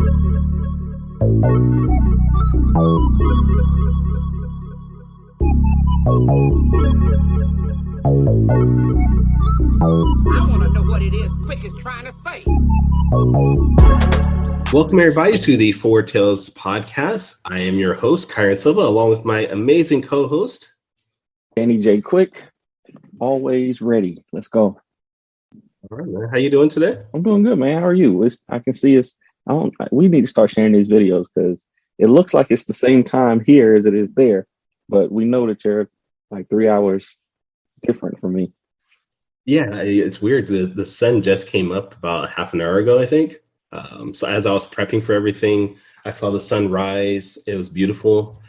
want to know what it is Quick is trying to say. Welcome, everybody, to the Four Tales podcast. I am your host, Kyron Silva, along with my amazing co-host, Danny J. Quick. Always ready. Let's go. All right, man. How you doing today? I'm doing good, man. How are you? I can see us. We need to start sharing these videos because it looks like it's the same time here as it is there, but we know that you're like 3 hours different from me. Yeah, it's weird. The sun just came up about half an hour ago, I think. So as I was prepping for everything, I saw the sun rise. It was beautiful.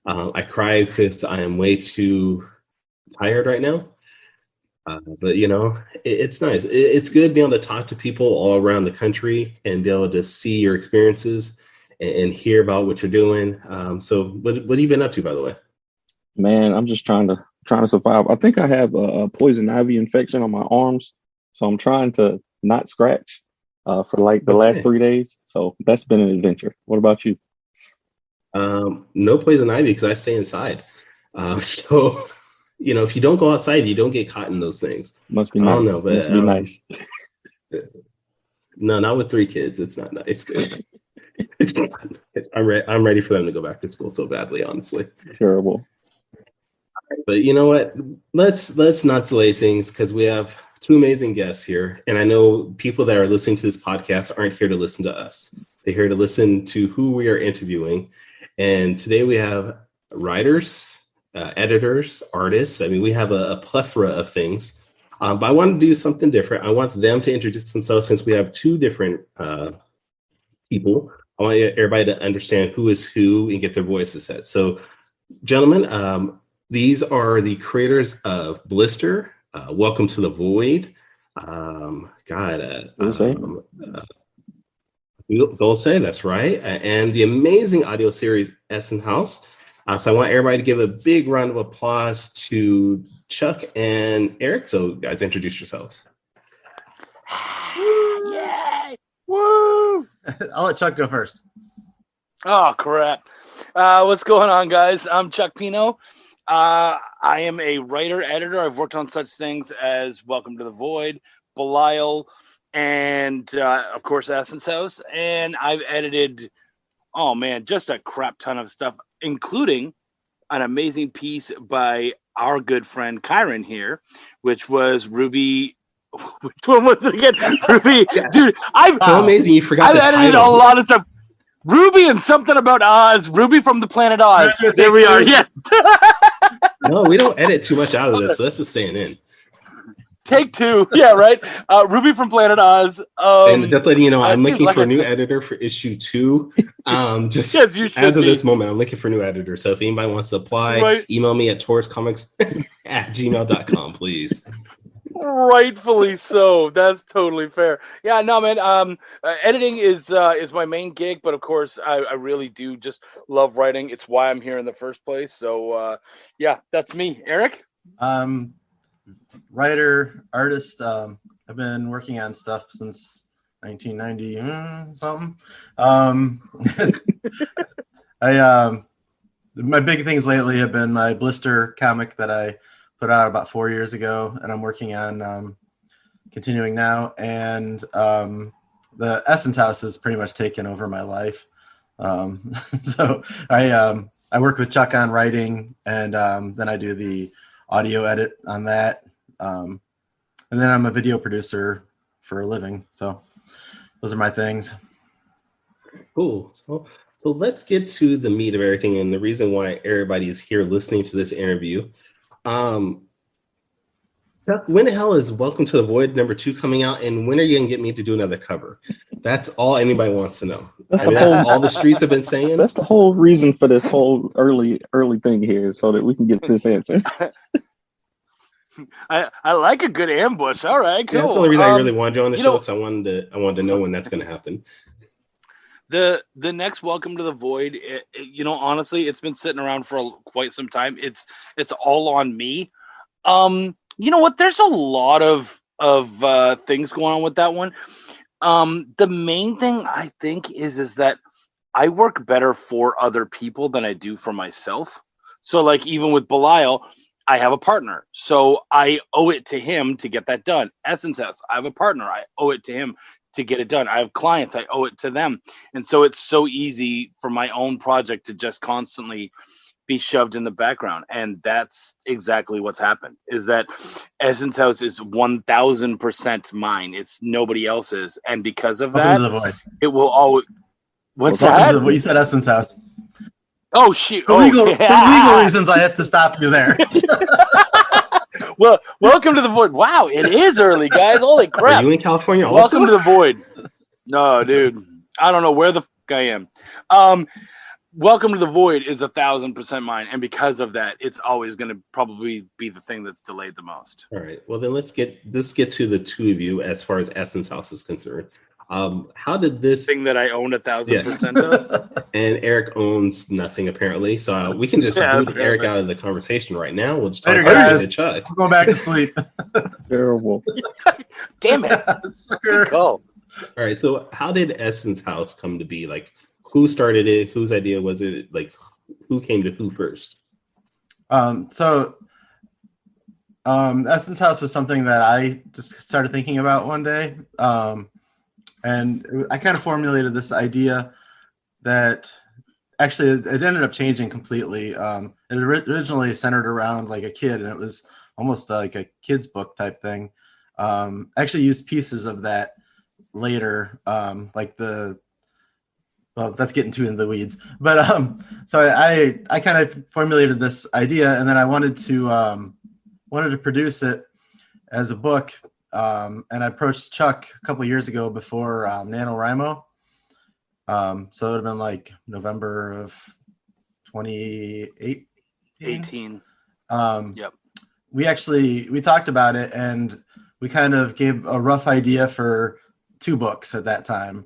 I cried because I am way too tired right now. But, you know, it's nice. It's good being able to talk to people all around the country and be able to see your experiences and hear about what you're doing. So what have you been up to, by the way? Man, I'm just trying to survive. I think I have a poison ivy infection on my arms, so I'm trying to not scratch for like the last 3 days. So that's been an adventure. What about you? No poison ivy because I stay inside. So, you know, if you don't go outside, you don't get caught in those things. Must be nice. I don't know, but must be nice. No, not with 3 kids. It's not nice. It's not. I'm ready for them to go back to school so badly, honestly. Terrible. But you know what? Let's not delay things because we have 2 amazing guests here. And I know people that are listening to this podcast aren't here to listen to us. They're here to listen to who we are interviewing. And today we have writers, editors, artists. I mean, we have a plethora of things. But I want to do something different. I want them to introduce themselves since we have 2 different people. I want everybody to understand who is who and get their voices set. So, gentlemen, these are the creators of Blister, Welcome to the Void. Dulce, that's right. And the amazing audio series Essen House. So I want everybody to give a big round of applause to Chuck and Eric. So guys, introduce yourselves. Yay! Woo! I'll let Chuck go first. Oh, crap. What's going on, guys? I'm Chuck Pineau. I am a writer, editor. I've worked on such things as Welcome to the Void, Belial, and of course, Essence House. And I've edited, just a crap ton of stuff, including an amazing piece by our good friend Kyrun here, which was Ruby. Which one was it again? Ruby, yeah. Dude, amazing! You forgot. I've edited a lot of stuff. Ruby and something about Oz. Ruby from the planet Oz. There we are. Yeah. No, we don't edit too much out of this. So this is staying in. Take 2. Yeah, right. Ruby from Planet Oz. And just letting you know, I'm looking for a new editor for issue 2. As of this moment, I'm looking for a new editor. So if anybody wants to apply, email me at tauruscomics@gmail.com, please. Rightfully so. That's totally fair. Yeah, no, man. Editing is my main gig, but of course, I really do just love writing. It's why I'm here in the first place. So, yeah, that's me. Eric? Writer, artist. I've been working on stuff since 1990 something. My big things lately have been my Blister comic that I put out about 4 years ago, and I'm working on continuing now. And the Essence House has pretty much taken over my life. So I work with Chuck on writing, and then I do the audio edit on that. And then I'm a video producer for a living. So those are my things. Cool. So let's get to the meat of everything and the reason why everybody is here listening to this interview. Chuck, when the hell is Welcome to the Void #2 coming out, and when are you gonna get me to do another cover? That's all anybody wants to know. That's all the streets have been saying. That's the whole reason for this whole early thing here, so that we can get this answer. I like a good ambush. All right, cool. Yeah, that's the only reason I really wanted you on the show, because I wanted to know when that's going to happen. The next Welcome to the Void, honestly, it's been sitting around for quite some time. It's all on me. You know what? There's a lot of things going on with that one. The main thing I think is that I work better for other people than I do for myself. So like even with Belial, I have a partner, so I owe it to him to get that done. Essence House, I have a partner, I owe it to him to get it done. I have clients, I owe it to them. And so it's so easy for my own project to just constantly be shoved in the background. And that's exactly what's happened, is that Essence House is 1000% mine. It's nobody else's. And because of Welcome that, to the void. it will always. What's Welcome to that? the void. You said Essence House. Oh, shoot. For legal reasons, I have to stop you there. Well, welcome to the void. Wow, it is early, guys. Holy crap. Are you in California also? Welcome to the void. No, dude. I don't know where the fuck I am. Welcome to the void is 1000% mine. And because of that, it's always going to probably be the thing that's delayed the most. All right. Well, then let's get to the two of you as far as Essence House is concerned. How did this thing that I own 1000% of? And Eric owns nothing apparently, so we can just boot Eric out of the conversation right now. We'll just talk about Chuck. I'm going back to sleep. Terrible. Damn it. Sucker. Go. All right. So how did Essence House come to be? Like, who started it? Whose idea was it? Like, who came to who first? Essence House was something that I just started thinking about one day. And I kind of formulated this idea that actually it ended up changing completely. It originally centered around like a kid, and it was almost like a kid's book type thing. I actually used pieces of that later, that's getting too into the weeds. But so I kind of formulated this idea, and then I wanted to produce it as a book. And I approached Chuck a couple years ago before NaNoWriMo. So it would have been like November of 2018. Yep. We talked about it, and we kind of gave a rough idea for 2 books at that time.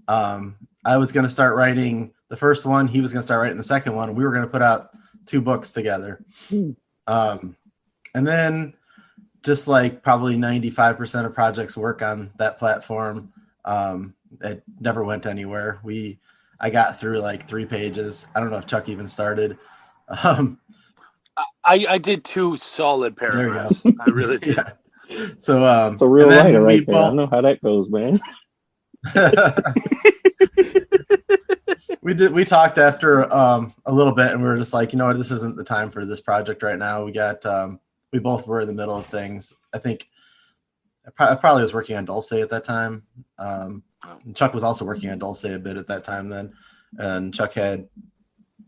I was going to start writing the first one. He was going to start writing the second one. And we were going to put out 2 books together. And then just like probably 95% of projects work on that platform. It never went anywhere. I got through like 3 pages. I don't know if Chuck even started. I did 2 solid paragraphs. There you go. I really did. Yeah. So it's a real writer right there. I know how that goes, man. We talked after a little bit, and we were just like, you know what, this isn't the time for this project right now. We both were in the middle of things. I think I probably was working on Dulce at that time. Chuck was also working on Dulce a bit at that time then. And Chuck had,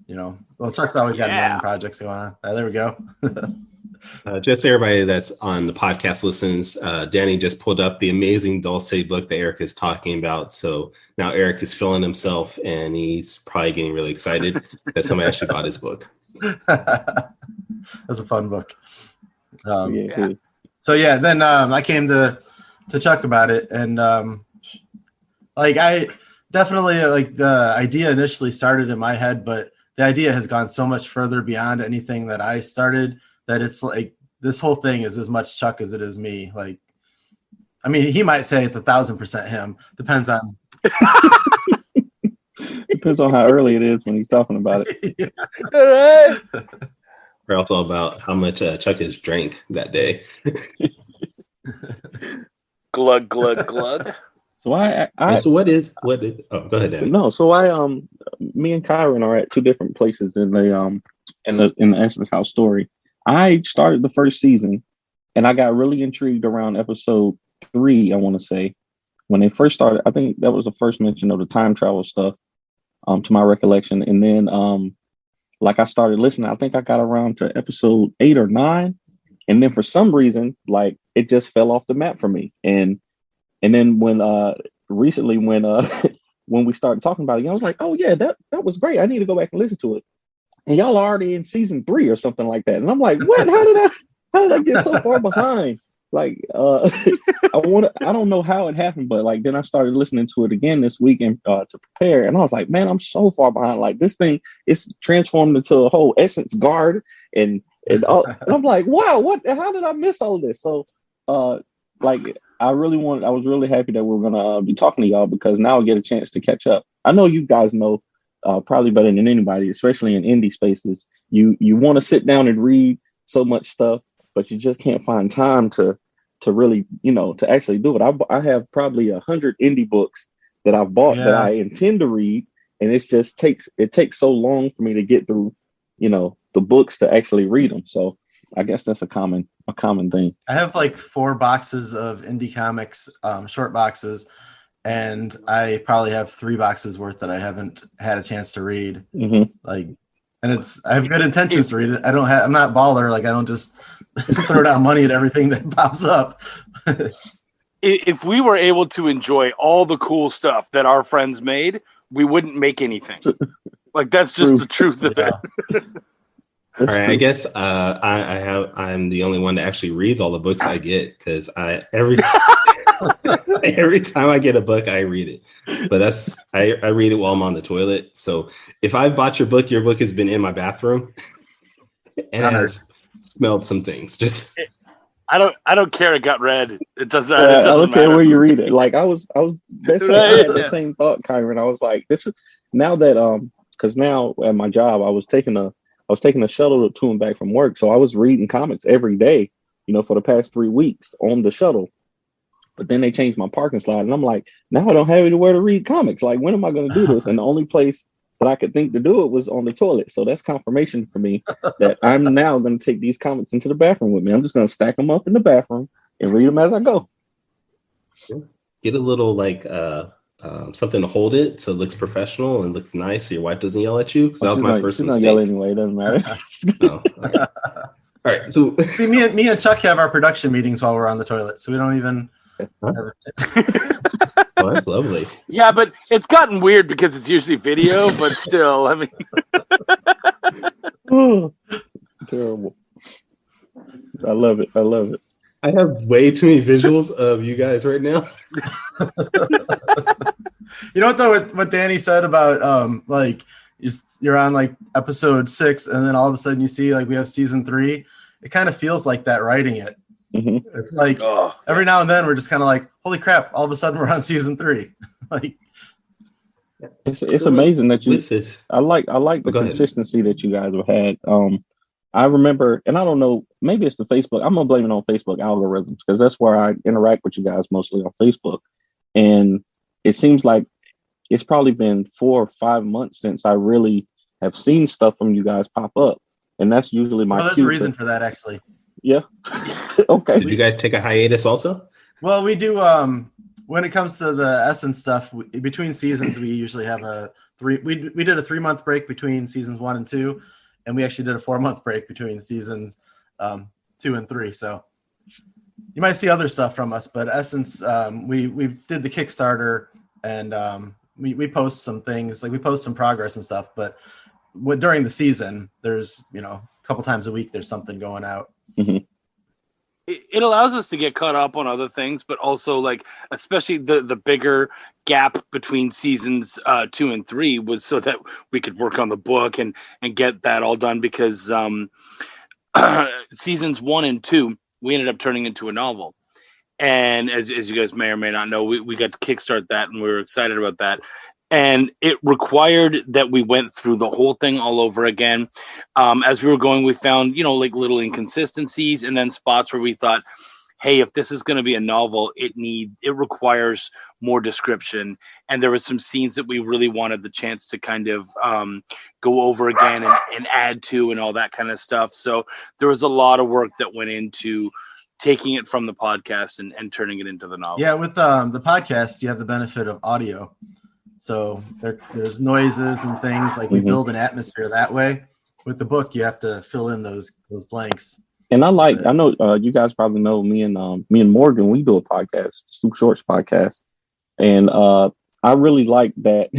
Chuck's always got a million projects going on. There we go. Just everybody that's on the podcast listens, Danny just pulled up the amazing Dulce book that Eric is talking about. So now Eric is feeling himself, and he's probably getting really excited that somebody actually bought his book. That's a fun book. So then I came to Chuck about it, and I definitely the idea initially started in my head, but the idea has gone so much further beyond anything that I started that it's like this whole thing is as much Chuck as it is me. Like, I mean, he might say it's 1000% him. Depends on how early it is when he's talking about it. We're also about how much Chuck has drank that day. Glug, glug, glug. So go ahead, Dan. No, so me and Kyrun are at 2 different places in the Essence House story. I started the first season, and I got really intrigued around episode 3, I want to say. When they first started, I think that was the first mention of the time travel stuff, to my recollection. And then I started listening. I think I got around to episode 8 or 9. And then for some reason, it just fell off the map for me. And then when recently when we started talking about it again, I was like, oh yeah, that was great. I need to go back and listen to it. And y'all are already in season 3 or something like that. And I'm like, what? How did I get so far behind? I don't know how it happened, but then I started listening to it again this weekend to prepare, and I was like, man, I'm so far behind. This thing is transformed into a whole Essence Guard, and I'm like, wow, what? How did I miss all this? So I was really happy that we're gonna be talking to y'all because now I get a chance to catch up. I know you guys know probably better than anybody, especially in indie spaces. You want to sit down and read so much stuff, but you just can't find time to really, to actually do it. I have probably 100 indie books that I've bought that I intend to read, and it takes so long for me to get through, the books to actually read them. So I guess that's a common thing. I have like 4 boxes of indie comics, short boxes, and I probably have 3 boxes worth that I haven't had a chance to read. Mm-hmm. And I have good intentions to read it. I'm not baller. Like I don't just throw down money at everything that pops up. If we were able to enjoy all the cool stuff that our friends made, we wouldn't make anything. Like that's just the truth of it. All right, I guess I'm the only one that actually reads all the books I get because every time I get a book, I read it. But I read it while I'm on the toilet. So if I've bought your book has been in my bathroom and it has smelled some things. Just I don't care. It got read. It doesn't. I don't care where you read it. Like I had the same thought, Kyrun. I was like, this is now that because now at my job I was taking a shuttle to and back from work. So I was reading comics every day, for the past 3 weeks on the shuttle. But then they changed my parking slot. And I'm like, now I don't have anywhere to read comics. Like, when am I going to do this? And the only place that I could think to do it was on the toilet. So that's confirmation for me that I'm now going to take these comics into the bathroom with me. I'm just going to stack them up in the bathroom and read them as I go. Get a little something to hold it so it looks professional and looks nice so your wife doesn't yell at you. That was my first mistake. She's not yelling anyway. It doesn't matter. No. Okay. All right. So see, me and Chuck have our production meetings while we're on the toilet, so we don't even. Oh, that's lovely. Yeah, but it's gotten weird because it's usually video, but still, I mean. Oh, terrible. I love it. I have way too many visuals of you guys right now. You know what though? What Danny said about you're on like episode 6, and then all of a sudden you see like we have season 3. It kind of feels like that writing it. Mm-hmm. It's like every now and then we're just kind of like, holy crap! All of a sudden we're on season 3. Like it's amazing that you. I like the consistency that you guys have had. I remember, and I don't know, maybe it's the Facebook. I'm gonna blame it on Facebook algorithms because that's where I interact with you guys mostly on Facebook. And it seems like it's probably been 4 or 5 months since I really have seen stuff from you guys pop up, and that's usually my. There's a reason for that, actually. Yeah. Okay. Did you guys take a hiatus also? Well, we do. When it comes to the Essence stuff, between seasons, we usually have we did a 3-month break between seasons 1 and 2. And we actually did a 4-month break between seasons 2 and 3. So you might see other stuff from us, but Essence, we did the Kickstarter and we post some things, like we post some progress and stuff. But during the season, there's a couple times a week there's something going out. Mm-hmm. It allows us to get caught up on other things, but also like especially the bigger gap between seasons 2 and 3 was so that we could work on the book and get that all done because seasons 1 and 2 we ended up turning into a novel. And as you guys may or may not know, we got to kickstart that and we were excited about that. And it required that we went through the whole thing all over again. As we were going, we found, like little inconsistencies and then spots where we thought, hey, if this is going to be a novel, it requires more description. And there were some scenes that we really wanted the chance to kind of go over again and add to and all that kind of stuff. So there was a lot of work that went into taking it from the podcast and turning it into the novel. Yeah, with the podcast, you have the benefit of audio. So there's noises and things like we build an atmosphere that way. With the book, you have to fill in those blanks. And I know you guys probably know me and Morgan, we do a podcast, Soup Shorts podcast. And I really like that.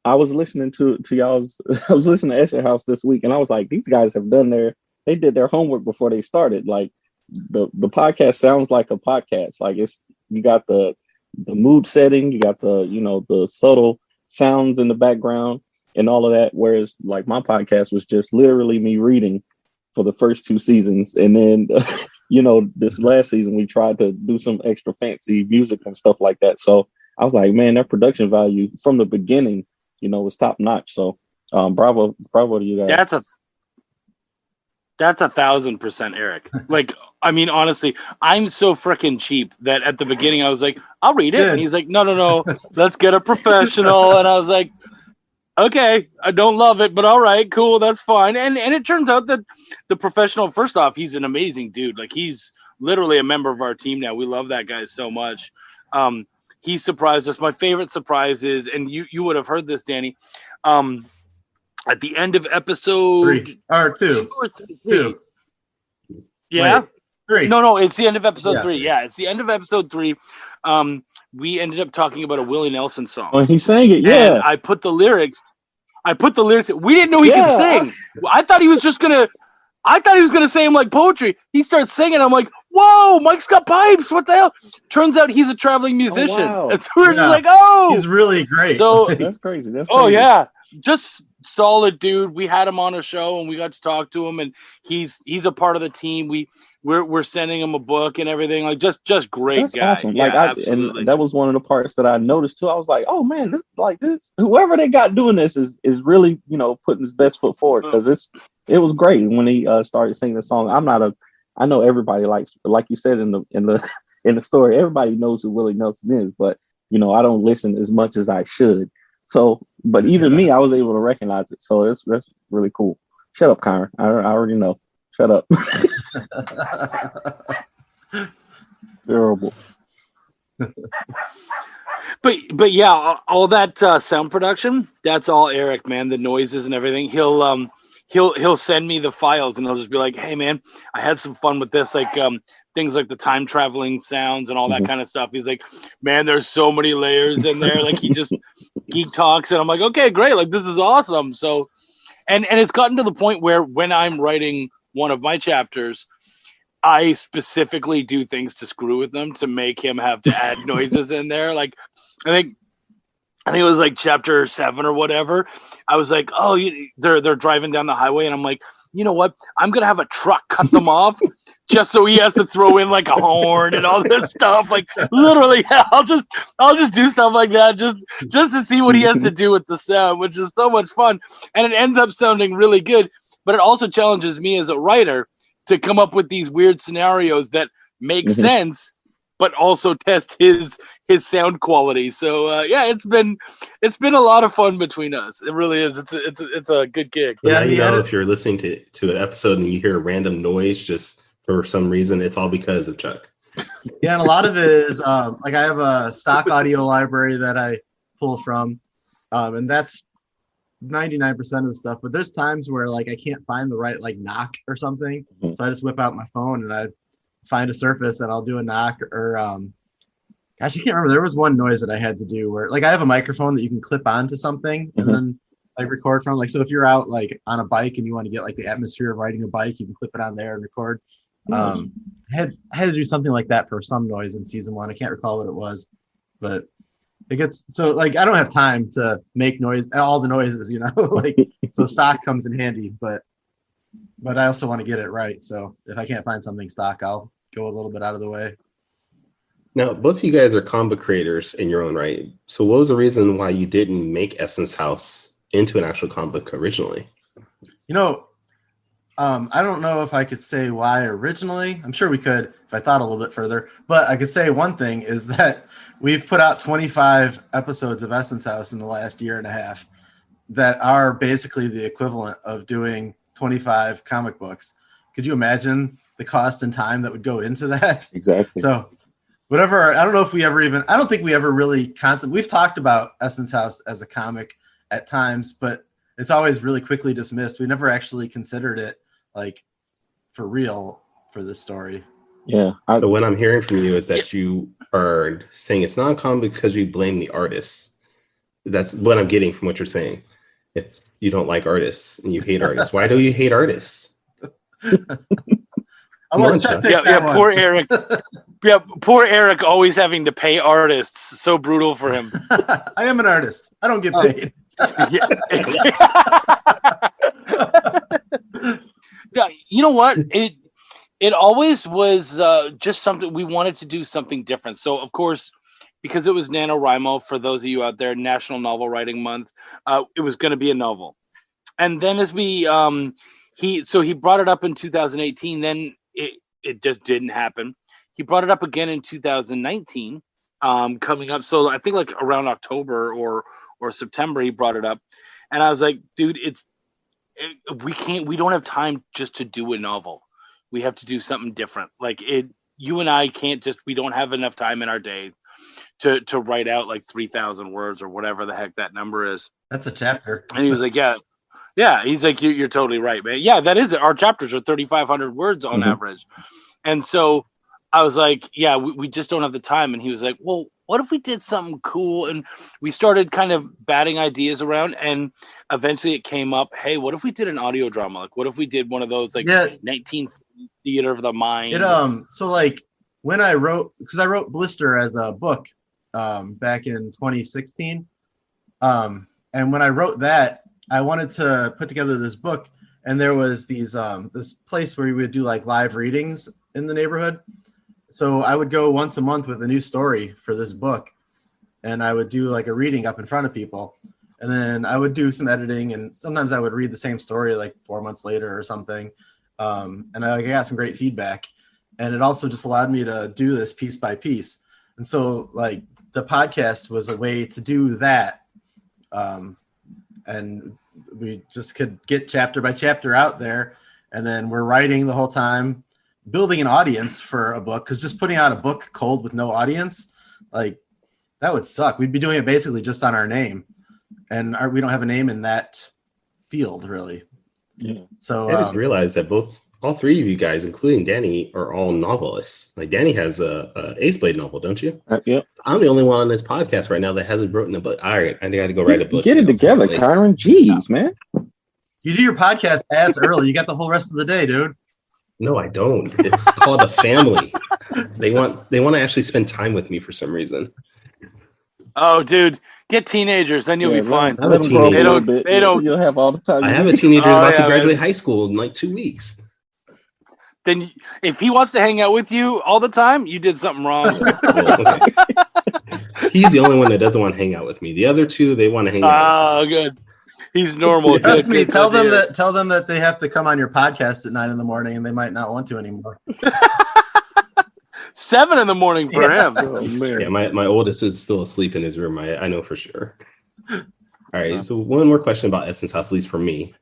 I was listening to Essay House this week and I was like, these guys have they did their homework before they started. Like the podcast sounds like a podcast. Like you got the mood setting, you got the subtle sounds in the background and all of that. Whereas like my podcast was just literally me reading for the first 2 seasons. And then this last season we tried to do some extra fancy music and stuff like that. So I was like, man, that production value from the beginning, was top notch. So bravo to you guys. That's 1,000% Eric. Like, I mean, honestly, I'm so freaking cheap that at the beginning I was like, I'll read it. Yeah. And he's like, no, let's get a professional. And I was like, okay, I don't love it, but all right, cool, that's fine. And it turns out that the professional, first off, he's an amazing dude. Like, he's literally a member of our team now. We love that guy so much. He surprised us. My favorite surprise is, and you would have heard this, Danny, at the end of episode 3 or 2. 2. Yeah. Wait, 3. No, it's the end of episode Yeah. 3. Yeah, it's the end of episode 3. We ended up talking about a Willie Nelson song. Oh, he sang it, yeah. And I put the lyrics. We didn't know he could sing. I thought he was gonna say him like poetry. He starts singing. I'm like, whoa, Mike's got pipes. What the hell? Turns out he's a traveling musician. wow. And so we're just Yeah. like, oh, He's really great. So- That's crazy. oh yeah, just solid dude. We had him on a show and we got to talk to him, and he's a part of the team. We're sending him a book and everything. Like, just great That's guy. awesome. Yeah, Like, absolutely. and that was one of the parts that I noticed too. I was like, oh man, this whoever they got doing this is really, putting his best foot forward, because it was great when he started singing the song. I know everybody likes, like you said in the story, everybody knows who Willie Nelson is, but I don't listen as much as I should. So, but even me, I was able to recognize it. So that's really cool. Shut up, Kyrun. I already know. Shut up. Terrible. But yeah, all that sound production, that's all Eric, man. The noises and everything. He'll send me the files, and he'll just be like, "Hey, man, I had some fun with this, like things like the time traveling sounds and all that kind of stuff." He's like, "Man, there's so many layers in there." Like, he just geek talks, and I'm like, "Okay, great. Like, this is awesome." So, and it's gotten to the point where when I'm writing one of my chapters, I specifically do things to screw with them to make him have to add noises in there. Like, I think it was like chapter 7 or whatever. I was like, oh, they're driving down the highway, and I'm like, you know what? I'm gonna have a truck cut them off, just so he has to throw in like a horn and all this stuff. Like, literally, I'll just do stuff like that just to see what he has to do with the sound, which is so much fun, and it ends up sounding really good. But it also challenges me as a writer to come up with these weird scenarios that make sense, but also test his sound quality. So yeah, it's been a lot of fun between us. It really is. It's a good gig. Yeah, Yeah, if you're listening to an episode and you hear a random noise, just for some reason, it's all because of Chuck. Yeah, and a lot of it is like, I have a stock audio library that I pull from, and that's 99% of the stuff. But there's times where, like, I can't find the right, like, knock or something, so I just whip out my phone and I find a surface and I'll do a knock. Or gosh, I can't remember. There was one noise that I had to do where, like, I have a microphone that you can clip onto something and then like record from. Like, so if you're out like on a bike and you want to get like the atmosphere of riding a bike, you can clip it on there and record. I had to do something like that for some noise in season 1. I can't recall what it was, but it gets so, like, I don't have time to make noise, all the noises, like, so stock comes in handy, but I also want to get it right. So if I can't find something stock, I'll go a little bit out of the way. Now, both of you guys are comic book creators in your own right. So what was the reason why you didn't make Essence House into an actual comic book originally? I don't know if I could say why originally. I'm sure we could if I thought a little bit further. But I could say one thing is that we've put out 25 episodes of Essence House in the last year and a half that are basically the equivalent of doing 25 comic books. Could you imagine the cost and time that would go into that? Exactly. So whatever, I don't know if we ever even, I don't think we ever really we've talked about Essence House as a comic at times, but it's always really quickly dismissed. We never actually considered it like for real for this story. Yeah. So what I'm hearing from you is that you are saying it's not a comic because you blame the artists. That's what I'm getting from what you're saying. It's you don't like artists and you hate artists. Why do you hate artists? I'll let Chuck take that one. Poor Eric. Yeah, poor Eric always having to pay artists. So brutal for him. I am an artist. I don't get paid. Yeah, you know what? it always was just something we wanted to do something different. So of course, because it was NaNoWriMo, for those of you out there, National Novel Writing Month, it was going to be a novel. And then as we he brought it up in 2018, then it just didn't happen. He brought it up again in 2019, coming up. So I think like around October or September, he brought it up, and I was like, dude, we don't have time just to do a novel. We have to do something different. Like you and I can't we don't have enough time in our day to write out like 3,000 words or whatever the heck that number is. That's a chapter. And he was like, yeah. He's like, you're totally right, man. Yeah, that is it. Our chapters are 3,500 words on average. And so I was like, yeah, we just don't have the time. And he was like, well, what if we did something cool? And we started kind of batting ideas around, and eventually it came up, hey, what if we did an audio drama? Like, what if we did one of those, like, 1940s Theater of the Mind? So like when I wrote Blister as a book back in 2016, and when I wrote that, I wanted to put together this book, and there was these this place where we would do like live readings in the neighborhood. So I would go once a month with a new story for this book, and I would do like a reading up in front of people, and then I would do some editing, and sometimes I would read the same story like 4 months later or something, and I got some great feedback, and it also just allowed me to do this piece by piece. And so like the podcast was a way to do that, and we just could get chapter by chapter out there, and then we're writing the whole time, building an audience for a book, because just putting out a book cold with no audience, like that would suck. We'd be doing it basically just on our name, and we don't have a name in that field really. Yeah. So I just realized that all three of you guys, including Danny, are all novelists. Like Danny has a Ace Blade novel, don't you? Yep. I'm the only one on this podcast right now that hasn't written a book. All right, I got to go write a book. Get it together, Kyrun. Jeez, man. you do your podcast ass early. You got the whole rest of the day, dude. No, I don't. It's called a family. They want to actually spend time with me for some reason. Oh, dude, get teenagers, then you'll be fine. I'm a teenager. They don't. You'll have all the time. I have a teenager about to graduate high school in like 2 weeks. Then if he wants to hang out with you all the time, you did something wrong. Well, okay. He's the only one that doesn't want to hang out with me. The other two, they want to hang out. Oh, good. He's normal. Trust me. Tell them that they have to come on your podcast at 9 a.m, and they might not want to anymore. 7 a.m. for him. Oh, man. Yeah, my oldest is still asleep in his room. I know for sure. All right. So one more question about Essence House, at least for me.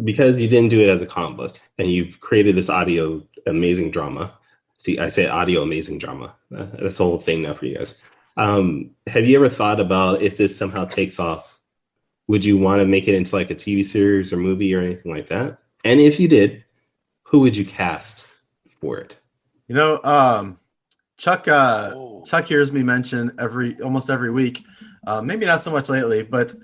Because you didn't do it as a comic book, and you've created this audio amazing drama. See, I say audio amazing drama. That's the whole thing now for you guys. Have you ever thought about if this somehow takes off? Would you want to make it into like a TV series or movie or anything like that? And if you did, who would you cast for it? You know, Chuck hears me mention almost every week. Maybe not so much lately, but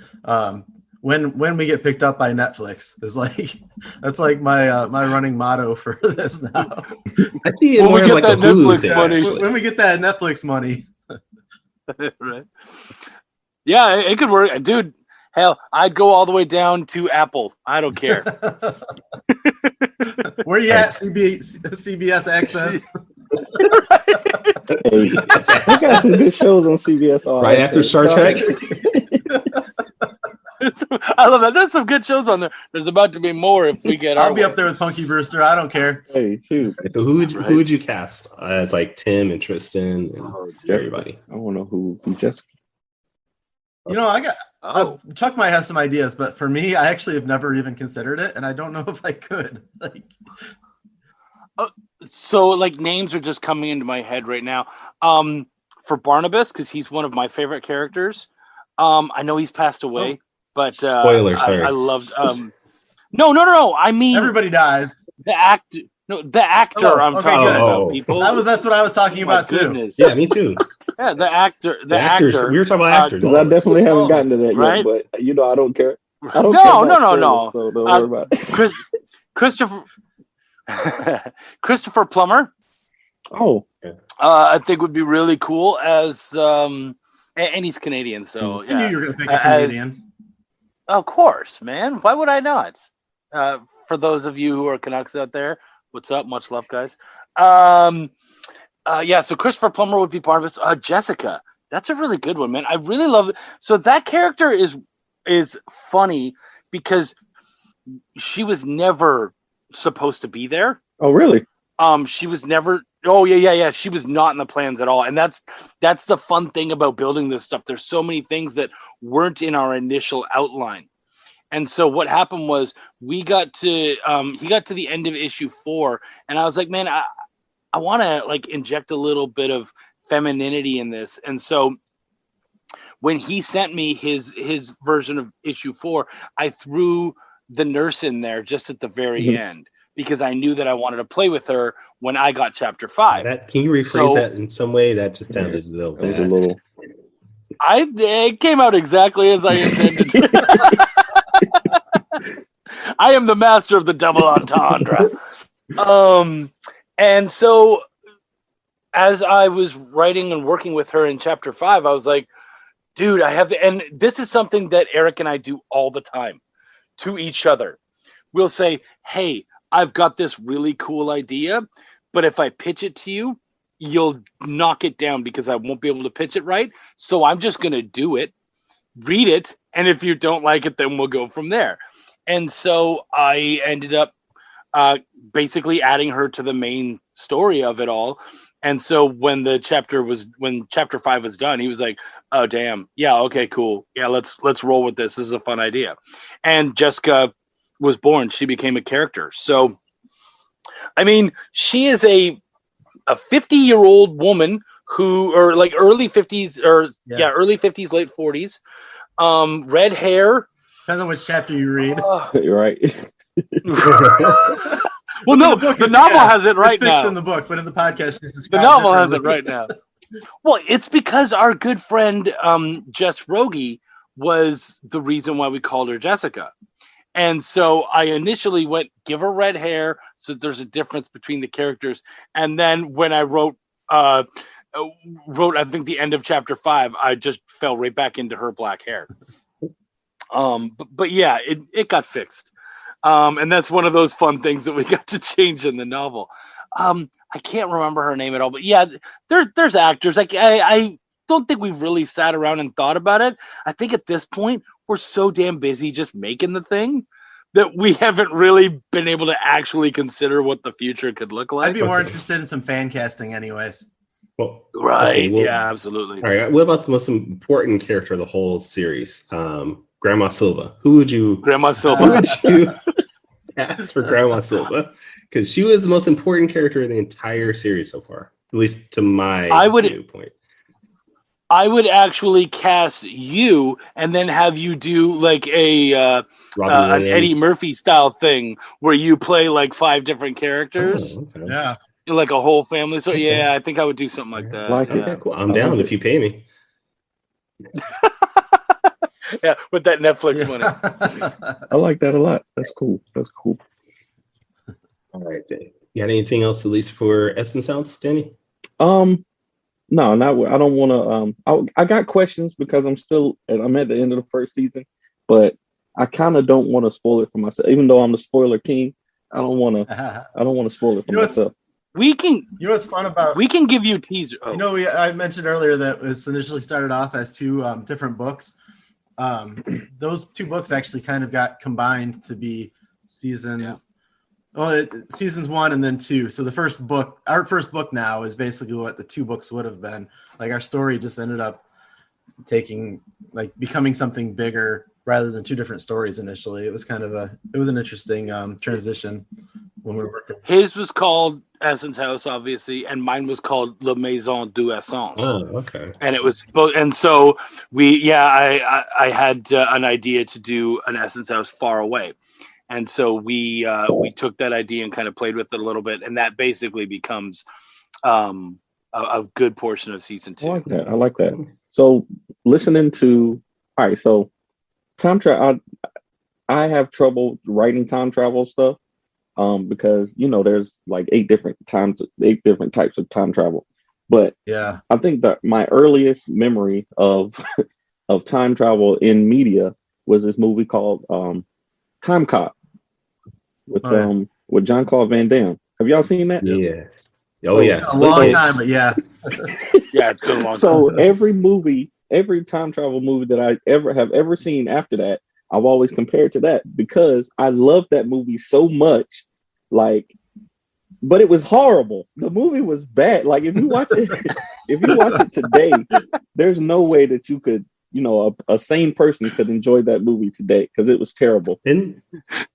when we get picked up by Netflix is like that's like my running motto for this now. I see it when more we get like that a Hulu Netflix thing, money. actually. When we get that Netflix money. Right. Yeah, it could work, dude. Hell, I'd go all the way down to Apple. I don't care. Where you at, CBS Access? Hey, they got some good shows on CBS. Right after Star Trek. I love that. There's some good shows on there. There's about to be more if we get. I'll be up there with Punky Brewster. I don't care. Hey, shoot. So who would you cast as like Tim and Tristan and everybody? I don't know who Jessica. You know, Chuck might have some ideas, but for me, I actually have never even considered it, and I don't know if I could. Like, so like names are just coming into my head right now. For Barnabas, because he's one of my favorite characters. I know he's passed away, but spoiler. Sorry, I loved. No. I mean, everybody dies. The actor. No, the actor. I'm talking about people. That's what I was talking about goodness. too. Yeah, me too. Yeah, the actor. The actors. We were talking about actors. Because I definitely haven't gotten to that right? yet. But you know, I don't care. I don't No. So don't worry about it. Christopher Plummer. Oh, I think would be really cool as and he's Canadian, so yeah. I knew you were going to pick a Canadian. Of course, man. Why would I not? For those of you who are Canucks out there, What's up? Much love, guys. Yeah, so Christopher Plummer would be Barnabas. Jessica, that's a really good one, man. I really love it. So that character is funny because she was never supposed to be there. Oh, really? She was never. Oh, yeah. She was not in the plans at all, and that's the fun thing about building this stuff. There's so many things that weren't in our initial outline, and so what happened was he got to the end of issue 4, and I was like, man, I want to like inject a little bit of femininity in this, and so when he sent me his version of issue 4, I threw the nurse in there just at the very end because I knew that I wanted to play with her when I got chapter 5. Can you rephrase that in some way? That just sounded a little bad. It was a little. It came out exactly as I intended. I am the master of the double entendre. And so as I was writing and working with her in chapter 5, I was like, dude, and this is something that Eric and I do all the time to each other. We'll say, hey, I've got this really cool idea, but if I pitch it to you, you'll knock it down because I won't be able to pitch it right. So I'm just going to do it, read it, and if you don't like it, then we'll go from there. And so I ended up basically adding her to the main story of it all. And so when chapter 5 was done, he was like, oh, damn. Yeah. Okay, cool. Yeah. Let's roll with this. This is a fun idea. And Jessica was born. She became a character. So, I mean, she is a 50-year-old woman or like early 50s early 50s, late 40s, red hair. Depends on which chapter you read. You're right. Well, no, the novel has it right it's fixed now. in the book, but in the podcast, the novel has it right now. Well, it's because our good friend Jess Rogie was the reason why we called her Jessica. And so I initially give her red hair so that there's a difference between the characters. And then when I wrote I think the end of chapter 5, I just fell right back into her black hair. But yeah, it got fixed. And that's one of those fun things that we got to change in the novel. I can't remember her name at all, but yeah, there's actors. I don't think we've really sat around and thought about it. I think at this point we're so damn busy just making the thing that we haven't really been able to actually consider what the future could look like. I'd be more interested in some fan casting anyways. Well, right. Okay, well, yeah, absolutely. All right. What about the most important character of the whole series? Grandma Silva. Who would you ask for Grandma Silva? Because she was the most important character in the entire series so far, at least to my viewpoint. I would actually cast you and then have you do like an Eddie Murphy style thing where you play like 5 different characters. Oh, okay. Yeah. Like a whole family. So yeah, I think I would do something like that. Okay, cool. I'm down if you pay me. Yeah, with that Netflix money. I like that a lot. That's cool. All right. You got anything else, at least for Essence House, Danny? No, not. I don't want to. I got questions because I'm at the end of the first season, but I kind of don't want to spoil it for myself. Even though I'm the spoiler king, I don't want to spoil it for myself. We can. You know what's fun about? We can give you a teaser. Oh. You know, I mentioned earlier that it initially started off as 2 different books. Those 2 books actually kind of got combined to be seasons. Yeah. Well, seasons 1 and then 2. So our first book now is basically what the 2 books would have been. Like our story just ended up becoming something bigger rather than 2 different stories initially. It was an interesting transition when we were working. His was called Essence House, obviously, and mine was called La Maison du Essence. Oh, okay. And it was both, and so I had an idea to do an Essence House far away. And so we took that idea and kind of played with it a little bit, and that basically becomes a good portion of season 2. I like that. So listening to, all right, so time travel, I have trouble writing time travel stuff because there's like 8 different types of time travel. But yeah, I think that my earliest memory of time travel in media was this movie called Time Cop with Jean-Claude Van Damme. Have y'all seen that? Yeah. Oh yeah. A long time, but yeah. Yeah, it's been a long So time. every time travel movie that I ever seen after that, I've always compared to that because I love that movie so much. Like, but it was horrible. The movie was bad. Like if you watch it today, there's no way that you could, a sane person could enjoy that movie today because it was terrible. And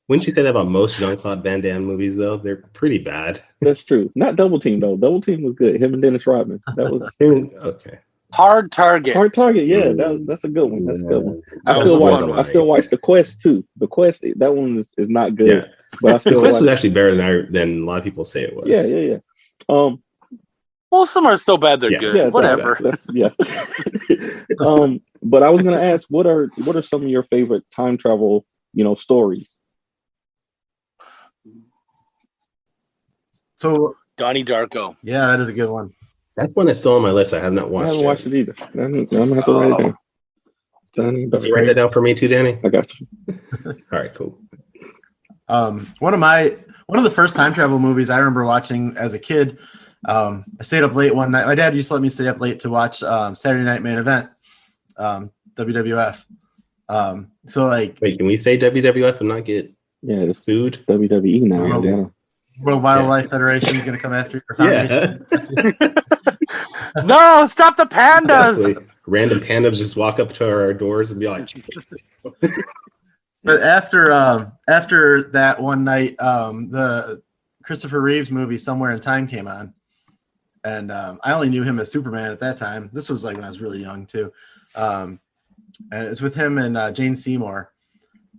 wouldn't you say that about most Jean-Claude Van Damme movies though? They're pretty bad. That's true. Not Double Team though. Double Team was good. Him and Dennis Rodman. That was okay. Hard Target. Hard Target. Yeah, that's a good one. That's a good one. I That still was a watch. fun I still watch The Quest too. The Quest. That one is not good. Yeah. But I The still Quest watch. was actually better than a lot of people say it was. Yeah. Well, some are still bad. They're Yeah. good. Yeah, Whatever. Yeah. But I was gonna ask, what are some of your favorite time travel, stories? So Donnie Darko. yeah, that is a good one. That's one that's still on my list. I have not I watched haven't it. watched it either. I'm gonna have to write it down. Johnny Can you write that down for me too, Danny? I got you. All right, cool. One of the first time travel movies I remember watching as a kid. I stayed up late one night. My dad used to let me stay up late to watch Saturday Night Main Event, WWF. So like, Wait, can we say WWF and not get Yeah, it's sued? WWE now. World- Yeah. World Wildlife Federation is going to come after your foundation. Yeah. No, stop the pandas. Exactly. Random pandas just walk up to our doors and be like, But after that one night, the Christopher Reeves movie Somewhere in Time came on, and I only knew him as Superman at that time. This was like when I was really young too, and it's with him and Jane Seymour,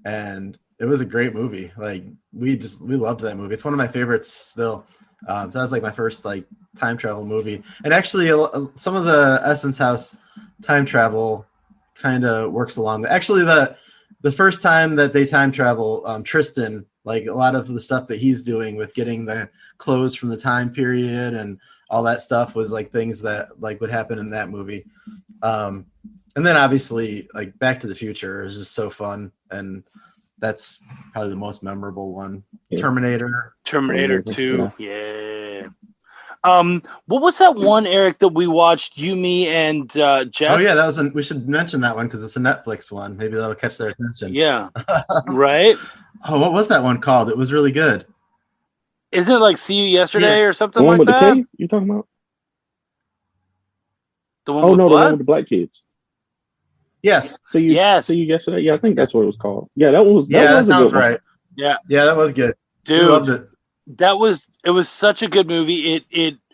and it was a great movie. Like we loved that movie. It's one of my favorites still. So that was like my first like time travel movie, and actually some of the Essence House time travel kind of works along. Actually, the first time that they time travel, Tristan, like a lot of the stuff that he's doing with getting the clothes from the time period and all that stuff was like things that like would happen in that movie. And then obviously like Back to the Future is just so fun, and that's probably the most memorable one. Yeah. Terminator 2. Yeah. What was that one, Eric, that we watched? You, me, and Jeff. Oh yeah, we should mention that one because it's a Netflix one. Maybe that'll catch their attention. Yeah. Right. Oh, what was that one called? It was really good. Isn't it like See You Yesterday or The something one like with that? the cave you talking about? The one Oh with no, the what? one with the black kids. Yes. So you Yes. see you yesterday? Yeah, I think that's what it was called. Yeah, that was Yeah, that was a sounds good one. right. Yeah. Yeah, that was good. We Dude, loved it. it was such a good movie.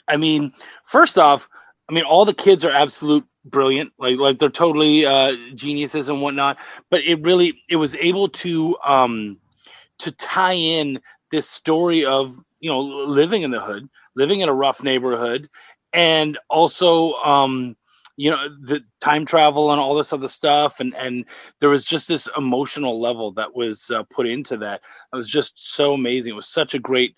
I mean, first off, I mean, all the kids are absolute brilliant. Like they're totally geniuses and whatnot. But it was able to tie in this story of, living in the hood, living in a rough neighborhood, and also the time travel and all this other stuff, and there was just this emotional level that was put into that. It was just so amazing. It was such a great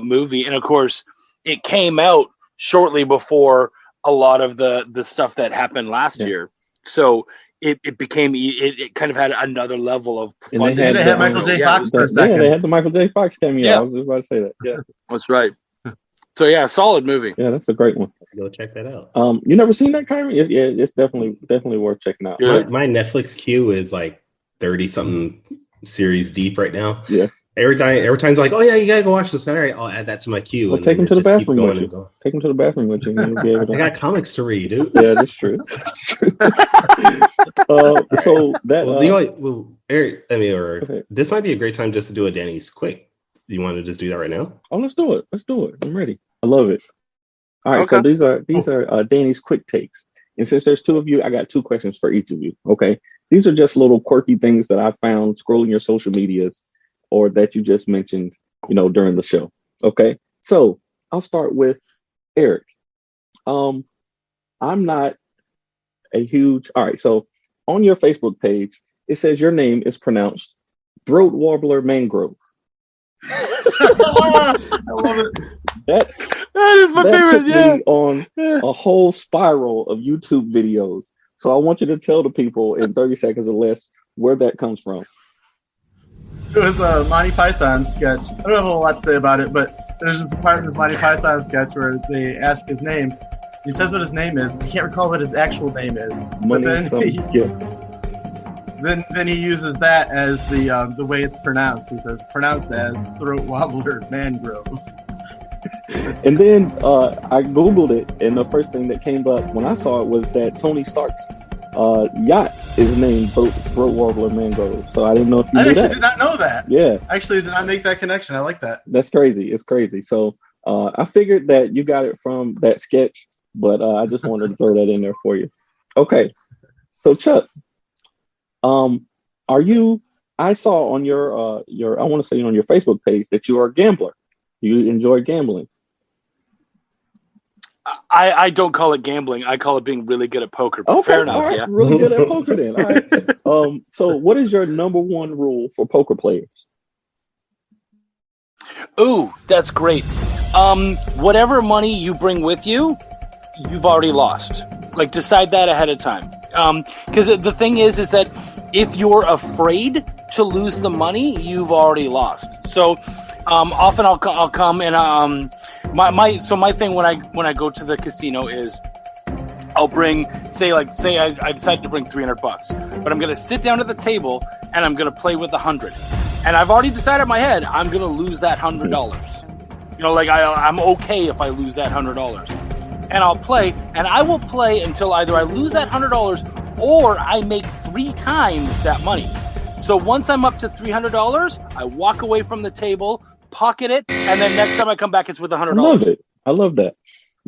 movie, and of course, it came out shortly before a lot of the stuff that happened last year. So it became it kind of had another level of fun. And they had Michael J. Fox for a Yeah, second. they had the Michael J. Fox cameo. Yeah. I was just about to say that. Yeah, That's right. So yeah, solid movie. yeah, that's a great one. go check that out. You never seen that, Kyrie? Yeah, it's definitely worth checking out. Yeah. My Netflix queue is like 30 something series deep right now. Yeah. Every time like, oh yeah, you gotta go watch this. All right, I'll add that to my queue. Well, and take him it to the just keeps bathroom going with and you. going. Take him to the bathroom with you, and you'll be able to. I got comics to read, dude. Yeah, that's true. That's true. So that Well, you know what? Well, Eric, Okay. this might be a great time just to do a Danny's quick. You want to just do that right now? oh, let's do it. Let's do it. I'm ready. I love it. All right, so Okay. these are Danny's quick takes, and since there's two of you, I got two questions for each of you. Okay, these are just little quirky things that I found scrolling your social medias, or that you just mentioned, during the show. Okay, so I'll start with Eric. I'm not a huge. All right, so on your Facebook page, it says your name is pronounced throat warbler mangrove. I love it. That That is my that took favorite. Yeah. me on a whole spiral of YouTube videos. So I want you to tell the people in 30 seconds or less where that comes from. It was a Monty Python sketch. I don't have a whole lot to say about it, but there's just a part in this Monty Python sketch where they ask his name. He says what his name is. He can't recall what his actual name is. Money But then he uses that as the way it's pronounced. He says pronounced as throat wobbler mangrove. And then I Googled it, and the first thing that came up when I saw it was that Tony Stark's yacht is named Throat Warbler Mangrove. So I didn't know if you I knew actually that. did not know that. Yeah. I actually did not make that connection. I like that. That's crazy. It's crazy. So I figured that you got it from that sketch, but I just wanted to throw that in there for you. Okay. So Chuck, are you? I saw on your I want to say on your Facebook page that you are a gambler. You enjoy gambling. I don't call it gambling. I call it being really good at poker. But Okay, fair enough. all right. Yeah. Really good at poker then. All right. So what is your number one rule for poker players? Ooh, that's great. Whatever money you bring with you, you've already lost. Like, decide that ahead of time. Because the thing is that if you're afraid to lose the money, you've already lost. So often I'll come and my thing when I go to the casino is I'll bring say I decided to bring $300, but I'm gonna sit down at the table and I'm gonna play with 100, and I've already decided in my head I'm gonna lose that $100. You know, like I'm okay if I lose that $100, and I'll play, and I will play until either I lose that $100 or I make 3 times that money. So once I'm up to $300, I walk away from the table, pocket it, and then next time I come back, it's with $100. I love it. I love that.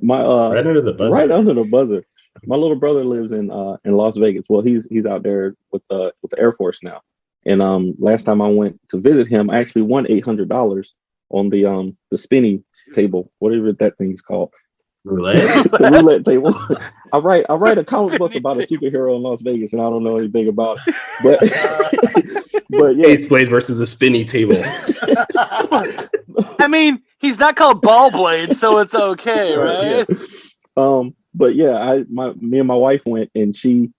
My Right under the buzzer. Right under the buzzer. My little brother lives in Las Vegas. Well, he's out there with the Air Force now. And last time I went to visit him, I actually won $800 on the spinny table, whatever that thing's called. Roulette? The roulette table. I write a comic book about a superhero in Las Vegas, and I don't know anything about it. But yeah, Ace Blade versus a spinny table. I mean, he's not called Ball Blade, so it's okay, right? Yeah. But yeah, me and my wife went, and she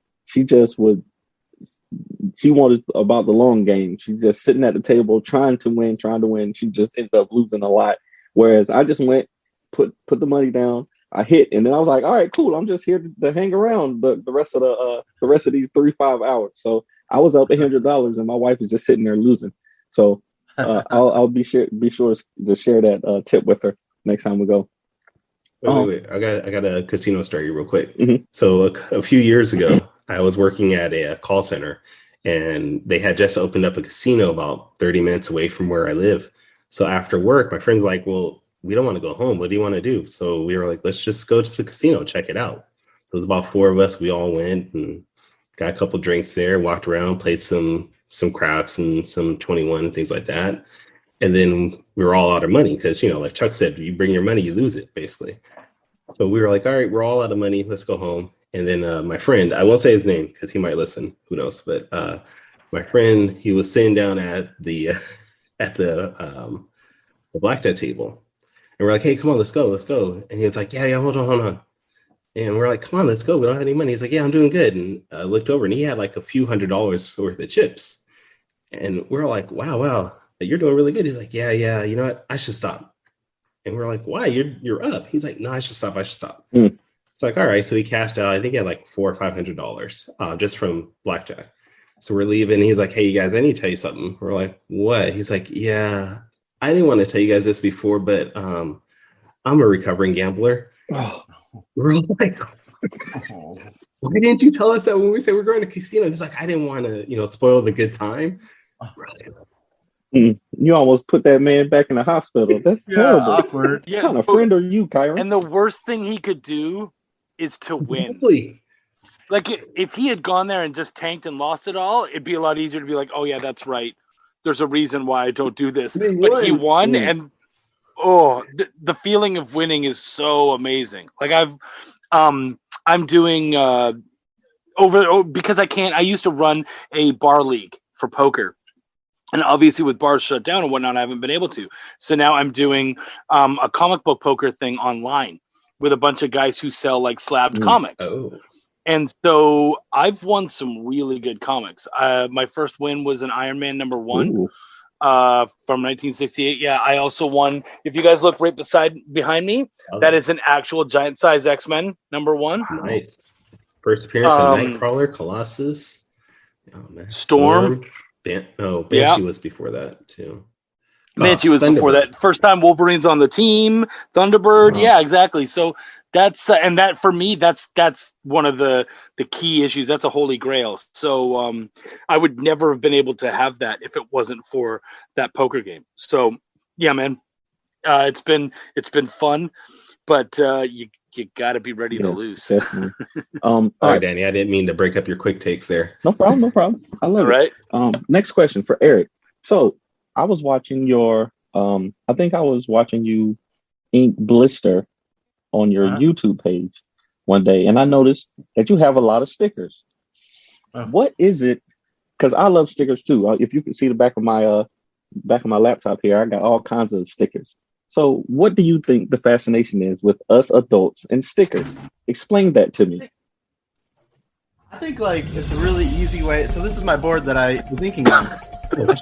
wanted about the long game. She's just sitting at the table trying to win. She just ended up losing a lot. Whereas I just went, put the money down, I hit, and then I was like, all right, cool. I'm just here to hang around the rest of these 3-5 hours. So I was up $100, and my wife was just sitting there losing. So I'll be sure to share that tip with her next time we go. Wait. I got a casino story real quick. Mm-hmm. So a few years ago, I was working at a call center, and they had just opened up a casino about 30 minutes away from where I live. So after work, my friend's like, well, we don't want to go home. What do you want to do? So we were like, let's just go to the casino, check it out. It was about 4 of us. We all went and got a couple drinks there, walked around, played some craps and some 21 and things like that. And then we were all out of money because, like Chuck said, you bring your money, you lose it, basically. So we were like, all right, we're all out of money. Let's go home. And then my friend, I won't say his name because he might listen. Who knows? But my friend, he was sitting down at the blackjack table. And we're like, hey, come on, let's go. And he was like, yeah, hold on. And we're like, come on, let's go. We don't have any money. He's like, yeah, I'm doing good. And I looked over, and he had like a few $100s worth of chips. And we're like, wow, you're doing really good. He's like, yeah, you know what? I should stop. And we're like, why? You're up. He's like, no, I should stop. Mm. It's like, all right. So he cashed out, I think he had like $400 or $500 just from blackjack. So we're leaving. He's like, hey, you guys, I need to tell you something. We're like, what? He's like, yeah, I didn't want to tell you guys this before, but I'm a recovering gambler. Oh. We're like, why didn't you tell us that when we said we're going to casino? He's like, I didn't want to, spoil the good time. You almost put that man back in the hospital. That's terrible. Awkward. What kind of friend are you, Kyrun? And the worst thing he could do is to win. Exactly. Like, if he had gone there and just tanked and lost it all, it'd be a lot easier to be like, oh yeah, that's right. There's a reason why I don't do this. But he won, and the feeling of winning is so amazing. Like I'm doing because I used to run a bar league for poker. And obviously with bars shut down and whatnot, I haven't been able to. So now I'm doing a comic book poker thing online with a bunch of guys who sell like slabbed comics. Oh. And so I've won some really good comics. My first win was an Iron Man #1. from 1968. Yeah, I also won. If you guys look right behind me, that is an actual giant size X-Men #1. Nice. First appearance of Nightcrawler, Colossus, Storm. Banshee was before that too. Banshee was before that. First time Wolverine's on the team. Thunderbird. Yeah, exactly. So that's and that for me, that's one of the key issues. That's a holy grail. So I would never have been able to have that if it wasn't for that poker game. So yeah, man, it's been fun, but you got to be ready to lose. Definitely. All right, Danny, I didn't mean to break up your quick takes there. No problem. I love it. Next question for Eric. So I was watching your, I think I was watching you ink blister on your YouTube page one day, and I noticed that you have a lot of stickers. What is it? Because I love stickers too. If you can see the back of my laptop here, I got all kinds of stickers. So what do you think the fascination is with us adults and stickers? Explain that to me. I think it's a really easy way. So this is my board that I was inking on. I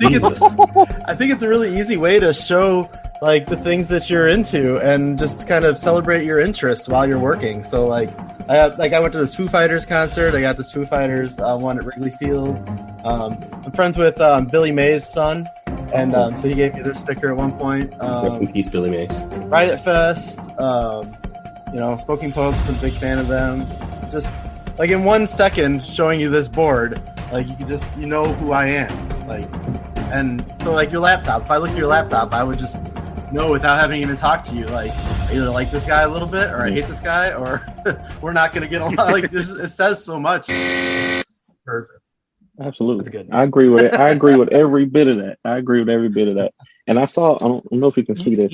think it's a really easy way to show the things that you're into and just kind of celebrate your interest while you're working. So I went to this Foo Fighters concert. I got this Foo Fighters one at Wrigley Field. I'm friends with Billy Mays' son, and so he gave me this sticker at one point. Rest in peace, Billy Mays. Riot Fest, Smoking Popes, I'm a big fan of them. Just in 1 second showing you this board, you can just who I am. And so your laptop, if I look at your laptop, I would just know without having even talked to you, I either like this guy a little bit or I hate this guy or we're not going to get along. It says so much. Perfect. Absolutely. That's good. I agree with it. I agree with every bit of that. And I saw, I don't know if you can see this.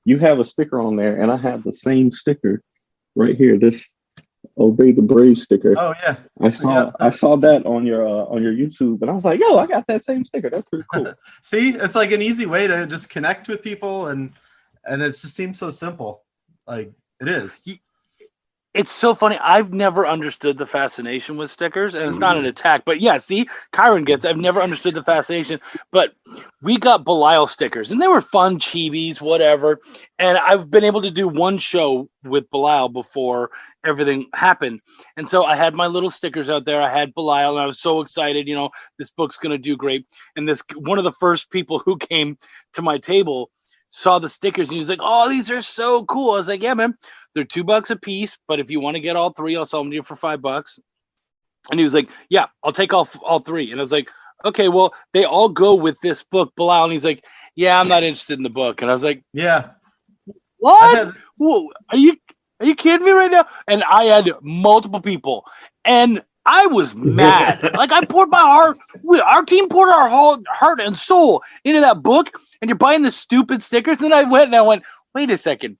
You have a sticker on there and I have the same sticker right here. This Obey the Brave sticker. Oh yeah. I saw that on your YouTube and I was like, yo, I got that same sticker. That's pretty cool. See, it's an easy way to just connect with people and it just seems so simple. It is. It's so funny. I've never understood the fascination with stickers, and it's not an attack. But yeah, see, Kyrun gets. I've never understood the fascination. But we got Belial stickers, and they were fun, chibis, whatever. And I've been able to do one show with Belial before everything happened, and so I had my little stickers out there. I had Belial, and I was so excited. This book's gonna do great. And one of the first people who came to my table saw the stickers, and he was like, "Oh, these are so cool." I was like, "Yeah, man. They're $2 a piece, but if you want to get all three, I'll sell them to you for $5." And he was like, "Yeah, I'll take all three." And I was like, "Okay, well, they all go with this book, Bilal." And he's like, "Yeah, I'm not interested in the book." And I was like, "Yeah, what? Whoa, are you kidding me right now?" And I had multiple people, and I was mad. I poured my heart. Our team poured our heart and soul into that book, and you're buying the stupid stickers. And then I went, wait a second.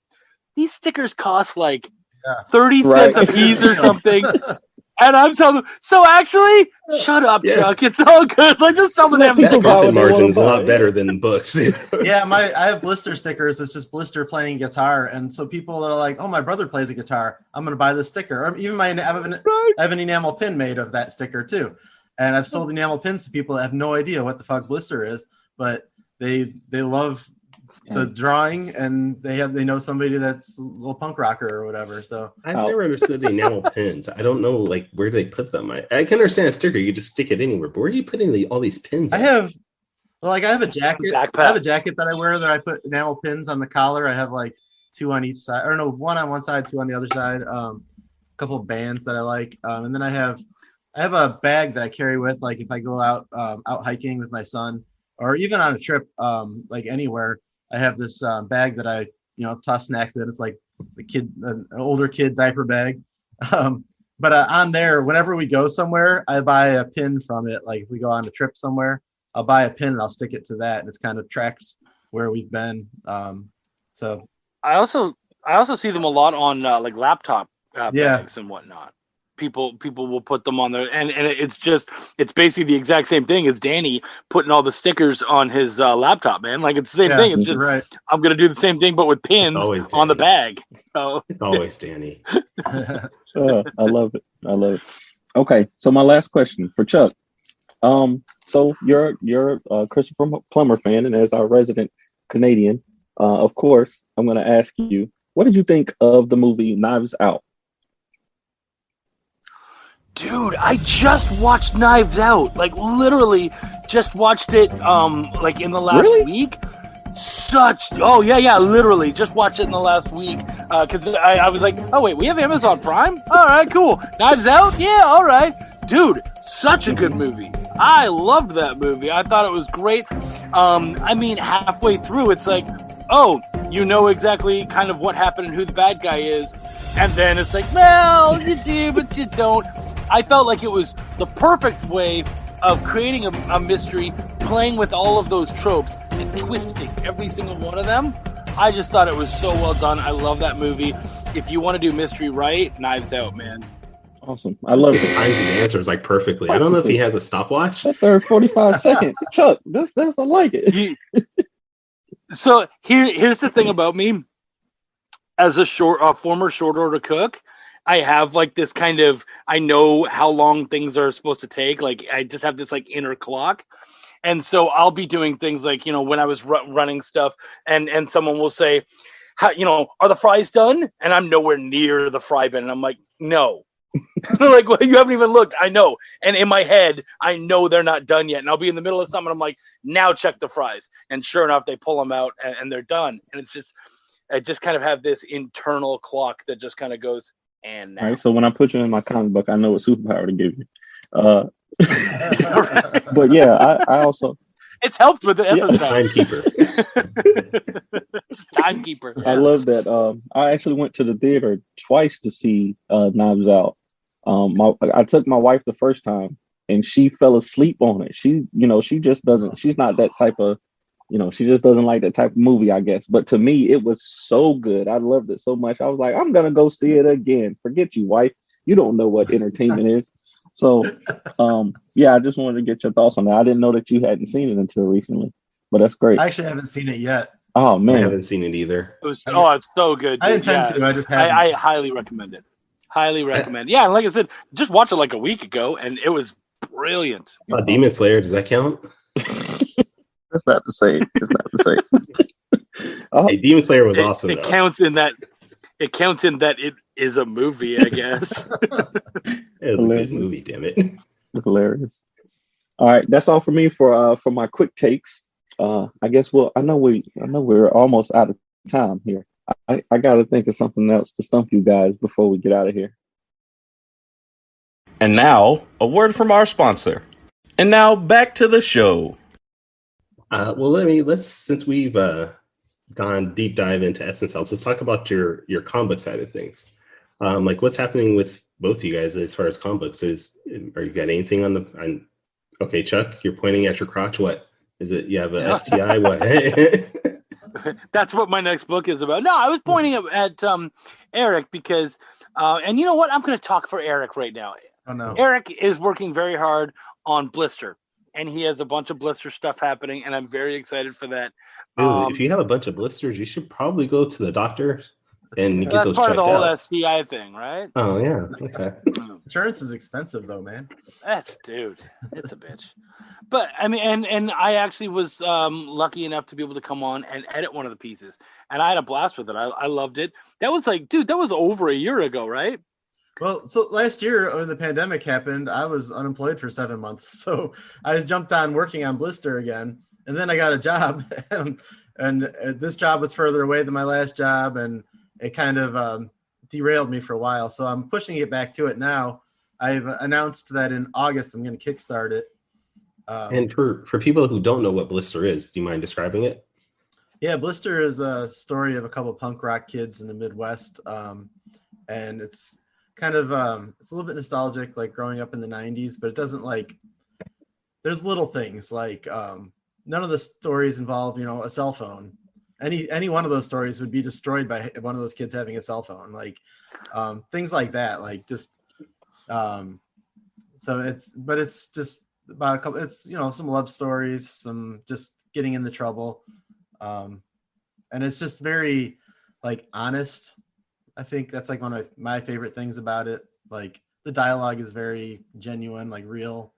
These stickers cost 30 cents a piece or something. And I'm telling them, so actually, shut up, Chuck. It's all good. Just some of them stickers. Profit margin is a lot better than books. Yeah, I have blister stickers. It's just blister playing guitar. And so people that are like, "Oh, my brother plays a guitar. I'm going to buy this sticker." Or even I have an enamel pin made of that sticker too. And I've sold enamel pins to people that have no idea what the fuck blister is, but they love the drawing, and they know somebody that's a little punk rocker or whatever. So I've never understood the enamel pins. I don't know where do they put them. I can understand a sticker, you just stick it anywhere, but where are you putting all these pins? I have a jacket. I have a jacket that I wear that I put enamel pins on the collar. I have 2 on each side, or no, 1 on one side, 2 on the other side. A couple of bands that I like, and then I have a bag that I carry with, if I go out hiking with my son, or even on a trip, anywhere. I have this bag that I, toss snacks in. It's an older kid diaper bag. But on there, whenever we go somewhere, I buy a pin from it. If we go on a trip somewhere, I'll buy a pin and I'll stick it to that, and it's kind of tracks where we've been. So I also see them a lot on laptop bags and whatnot. People will put them on there, and it's basically the exact same thing as Danny putting all the stickers on his laptop, man. It's the same thing. It's just right. I'm gonna do the same thing, but with pins on the bag. So it's always Danny. I love it. Okay, so my last question for Chuck: So you're a Christopher Plummer fan, and as our resident Canadian, of course, I'm going to ask you, what did you think of the movie Knives Out? Dude, I just watched Knives Out. Like literally just watched it like in the last Really? week. Literally just watched it in the last week because I was like, oh wait, we have Amazon Prime? All right, cool. Knives Out? Yeah, all right. Dude, such a good movie. I loved that movie. I thought it was great. I mean, halfway through, it's like, oh, you know exactly kind of what happened and who the bad guy is. And then it's like, well, you do, but you don't. I felt like it was the perfect way of creating a mystery, playing with all of those tropes and twisting every single one of them. I just thought it was so well done. I love that movie. If you want to do mystery right, Knives Out, man. Awesome. I love It it. times the answers like perfectly. I don't know if he has a stopwatch. That third 45 second. Chuck, that's I like it. So here's the thing about me. As a former short order cook, I have like this kind of, I know how long things are supposed to take. Like I just have this like inner clock. And so I'll be doing things like, when I was running stuff and someone will say, are the fries done? And I'm nowhere near the fry bin. And I'm like, no. Like, well, you haven't even looked. I know. And in my head, I know they're not done yet. And I'll be in the middle of something. I'm like, now check the fries. And sure enough, they pull them out and they're done. And it's just, I just kind of have this internal clock that just kind of goes, and now. All right, so when I put you in my comic book, I know what superpower to give you. But yeah, I also, it's helped with the essence. Timekeeper. Timekeeper. I love that. I actually went to the theater twice to see Knives Out. I took my wife the first time, and she fell asleep on it. She just doesn't. She's not that type of. She just doesn't like that type of movie, I guess. But to me, it was so good. I loved it so much. I was like, I'm gonna go see it again. Forget you, wife. You don't know what entertainment is. So, yeah, I just wanted to get your thoughts on that. I didn't know that you hadn't seen it until recently, but that's great. I actually haven't seen it yet. Oh I man, haven't seen it either. It's so good. Dude. I intend to. I just haven't. I highly recommend it. Highly recommend. Yeah, and like I said, just watched it like a week ago, and it was brilliant. Demon Slayer, does that count? That's not the same. It's not the same. Hey, Demon Slayer was awesome. It counts in that. It counts in that it is a movie, I guess. It was a good movie, damn it. Hilarious. All right, that's all for me for my quick takes. I guess I know we're almost out of time here. I got to think of something else to stump you guys before we get out of here. And now, a word from our sponsor. And now, back to the show. Let's since we've gone deep dive into Essence House, let's talk about your comic book side of things. Like what's happening with both of you guys as far as comic books? Are you got anything on? Okay, Chuck, you're pointing at your crotch. What is it? You have a STI? What? That's what my next book is about. No, I was pointing at Eric because, and you know what? I'm going to talk for Eric right now. Oh no, Eric is working very hard on Blister. And he has a bunch of blister stuff happening, and I'm very excited for that. Dude, if you have a bunch of blisters, you should probably go to the doctor and get those checked out. That's part of the whole STI thing, right? Oh yeah, okay. Insurance is expensive though, man. Dude, it's a bitch. But I mean, and I actually was lucky enough to be able to come on and edit one of the pieces, and I had a blast with it. I loved it. That was like, dude, that was over a year ago, right? Well, so last year when the pandemic happened, I was unemployed for 7 months. So I jumped on working on Blister again, and then I got a job, and this job was further away than my last job, and it kind of derailed me for a while. So I'm pushing it back to it now. I've announced that in August I'm going to kickstart it. And for people who don't know what Blister is, do you mind describing it? Yeah, Blister is a story of a couple of punk rock kids in the Midwest, and it's kind of it's a little bit nostalgic, like growing up in the 90s, but it doesn't there's little things like none of the stories involve a cell phone. Any one of those stories would be destroyed by one of those kids having a cell phone, like things like that, like just so it's just about a couple, it's some love stories, some just getting into trouble, and it's just very honest. I think that's one of my favorite things about it. Like the dialogue is very genuine, real.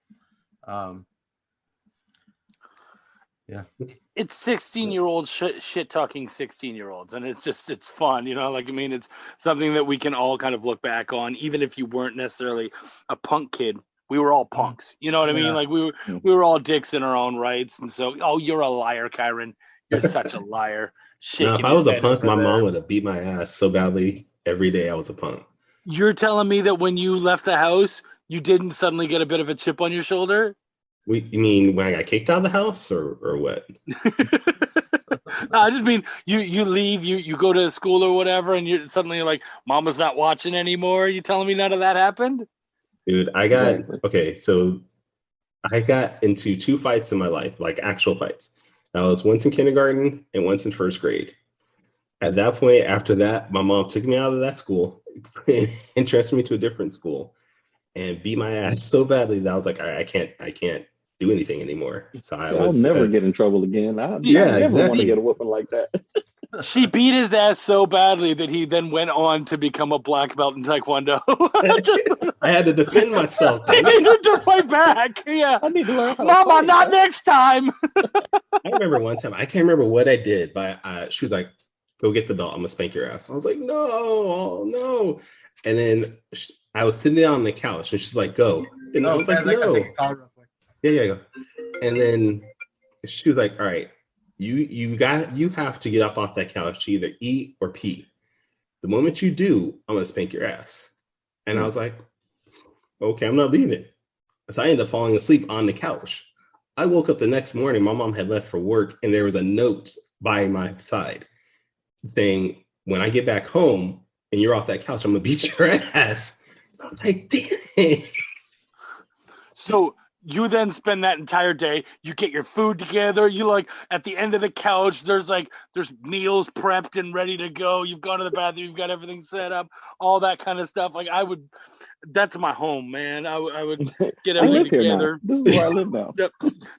It's 16-year-olds shit talking 16-year-olds, and it's fun, it's something that we can all kind of look back on, even if you weren't necessarily a punk kid. We were all punks, you know what I mean? Like we were all dicks in our own rights, and so you're a liar, Kyrun. You're such a liar. Now, Shaking if I was his a head punk, over my there. mom would have beat my ass so badly every day I was a punk. You're telling me that when you left the house, you didn't suddenly get a bit of a chip on your shoulder? You mean when I got kicked out of the house or what? I just mean you leave, you go to school or whatever, and you're suddenly like, Mama's not watching anymore. You telling me none of that happened? Dude, so I got into 2 fights in my life, like actual fights. I was once in kindergarten and once in 1st grade. At that point, after that, my mom took me out of that school and transferred me to a different school and beat my ass so badly that I was like, I can't do anything anymore. So I'll never get in trouble again. I Yeah, never want exactly. to get a whooping like that. She beat his ass so badly that he then went on to become a black belt in Taekwondo. I had to defend myself. I needed to fight back. Yeah. I need to learn how to Mama, fight, not huh? next time. I remember one time, I can't remember what I did, but she was like, go get the belt. I'm gonna spank your ass. I was like, no. And then I was sitting down on the couch and she's like, go. And I was like, no. Yeah, go. And then she was like, all right, you have to get up off that couch to either eat or pee. The moment you do, I'm gonna spank your ass. And I was like, okay, I'm not leaving. So I ended up falling asleep on the couch. I woke up the next morning, my mom had left for work, and there was a note by my side saying, when I get back home and you're off that couch, I'm gonna beat your ass. I was like, damn. So you then spend that entire day, you get your food together, you like at the end of the couch, there's meals prepped and ready to go. You've gone to the bathroom, you've got everything set up, all that kind of stuff. Like that's my home, man. I would get I everything live here now. together. This is where I live now. Yep.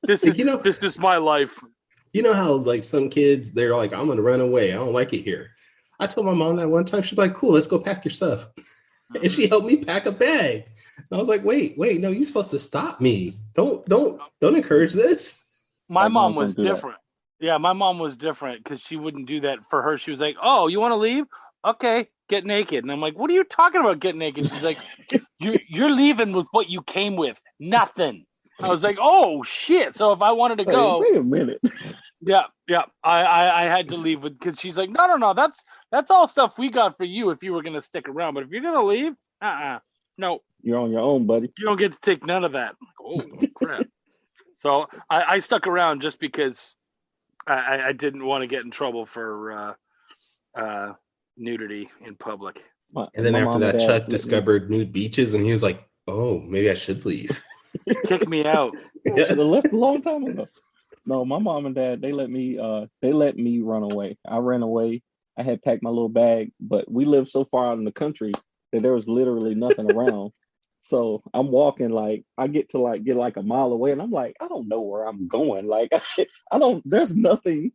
This is my life. You know how like some kids, they're like, I'm gonna run away. I don't like it here. I told my mom that one time, she's like, cool, let's go pack your stuff. And she helped me pack a bag. And I was like, wait, no, you're supposed to stop me. Don't encourage this. My My mom moms was don't do that. different. Yeah, my mom was different because she wouldn't do that. For her, she was like, oh, you want to leave? Okay, get naked. And I'm like, what are you talking about, get naked? She's like, you're leaving with what you came with. Nothing. I was like, oh, shit. So if I wanted to go. Wait a minute. Yeah. I had to leave because she's like, no, that's all stuff we got for you if you were gonna stick around. But if you're gonna leave, no, You're on your own, buddy. you don't get to take none of that. Oh crap! So I stuck around just because I didn't want to get in trouble for nudity in public. And then My after mom that, and dad Chuck let me- discovered nude beaches, and he was like, oh, maybe I should leave. Kick me out. I should have left a long time ago. No, my mom and dad, they let me run away. I ran away. I had packed my little bag, but we lived so far out in the country that there was literally nothing around. So I'm walking, like I get a mile away, and I'm like, I don't know where I'm going. Like I don't. There's nothing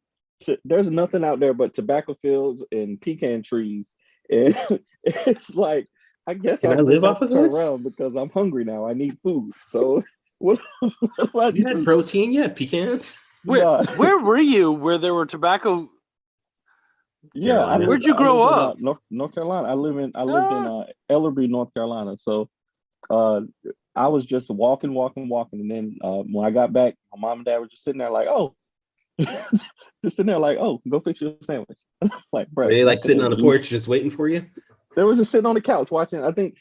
out there but tobacco fields and pecan trees, and it's like I guess Can I I'll live just have off to of turn this? around because I'm hungry now. I need food. So what do I You had do? protein, you had pecans. Where were you? Where there were tobacco? Yeah, Carolina? Where'd you grow up? North Carolina. I lived in Ellerby, North Carolina. So I was just walking, and then when I got back, my mom and dad were just sitting there like, oh, go fix your sandwich. Like, bro, Were they like sitting on the porch just waiting for you? They were just sitting on the couch watching. I think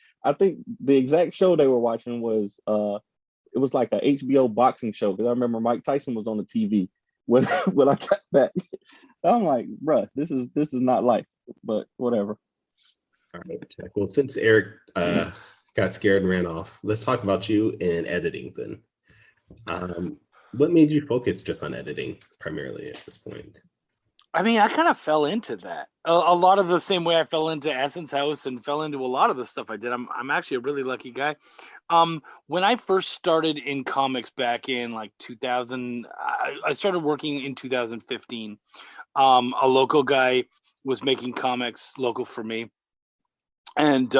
the exact show they were watching was it was like a HBO boxing show because I remember Mike Tyson was on the TV when when I got back. I'm like, bruh, this is not life, but whatever. All right, Jack. Well, since Eric got scared and ran off, let's talk about you in editing then. What made you focus just on editing primarily at this point? I mean, I kind of fell into that a lot of the same way I fell into Essence House and fell into a lot of the stuff I did. I'm actually a really lucky guy. When I first started in comics back in like 2000, I started working in 2015. A local guy was making comics local for me. And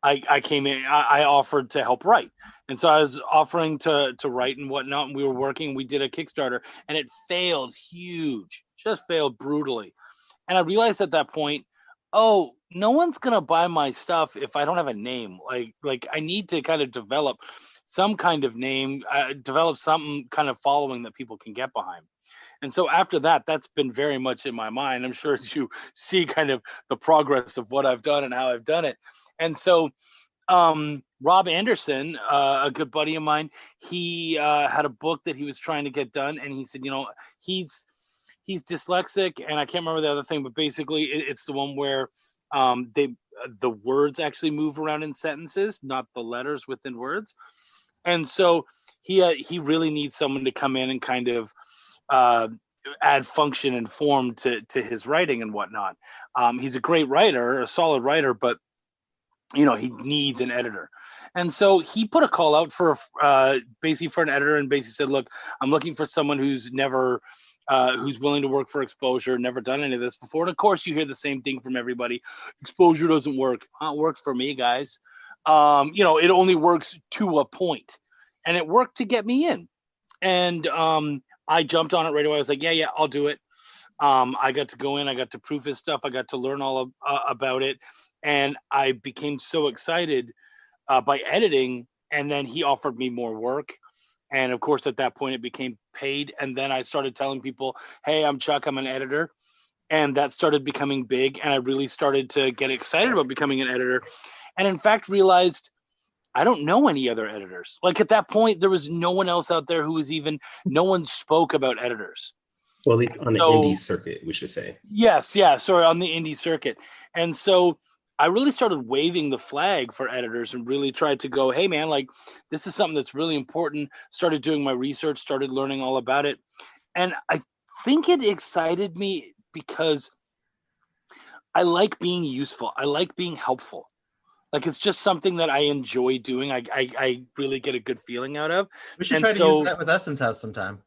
I came in. I offered to help write, and so I was offering to write and whatnot. And we were working. We did a Kickstarter, and it failed huge, just failed brutally. And I realized at that point, oh, no one's gonna buy my stuff if I don't have a name. Like I need to kind of develop some kind of name, develop some kind of following that people can get behind. And so after that, that's been very much in my mind. I'm sure you see kind of the progress of what I've done and how I've done it. And so Rob Anderson, a good buddy of mine, he had a book that he was trying to get done, and he said, he's dyslexic, and I can't remember the other thing, but basically it's the one where the words actually move around in sentences, not the letters within words. And so he really needs someone to come in and kind of add function and form to his writing and whatnot. He's a great writer, a solid writer, but he needs an editor. And so he put a call out for basically for an editor, and basically said, look, I'm looking for someone who's never who's willing to work for exposure, never done any of this before. And of course you hear the same thing from everybody. Exposure doesn't work. It worked for me, guys. It only works to a point, and it worked to get me in. And I jumped on it right away. I was like, yeah, I'll do it. I got to go in. I got to proof his stuff. I got to learn all about it. And I became so excited by editing. And then he offered me more work. And of course, at that point, it became paid. And then I started telling people, hey, I'm Chuck. I'm an editor. And that started becoming big. And I really started to get excited about becoming an editor. And in fact, realized I don't know any other editors. Like at that point, there was no one else out there who was no one spoke about editors. Well, on the indie circuit, we should say. Yes. Yeah. Sorry, on the indie circuit. And so I really started waving the flag for editors and really tried to go, hey man, like this is something that's really important. Started doing my research, started learning all about it. And I think it excited me because I like being useful. I like being helpful. Like it's just something that I enjoy doing. I really get a good feeling out of. We should try to use that with Essence House sometime.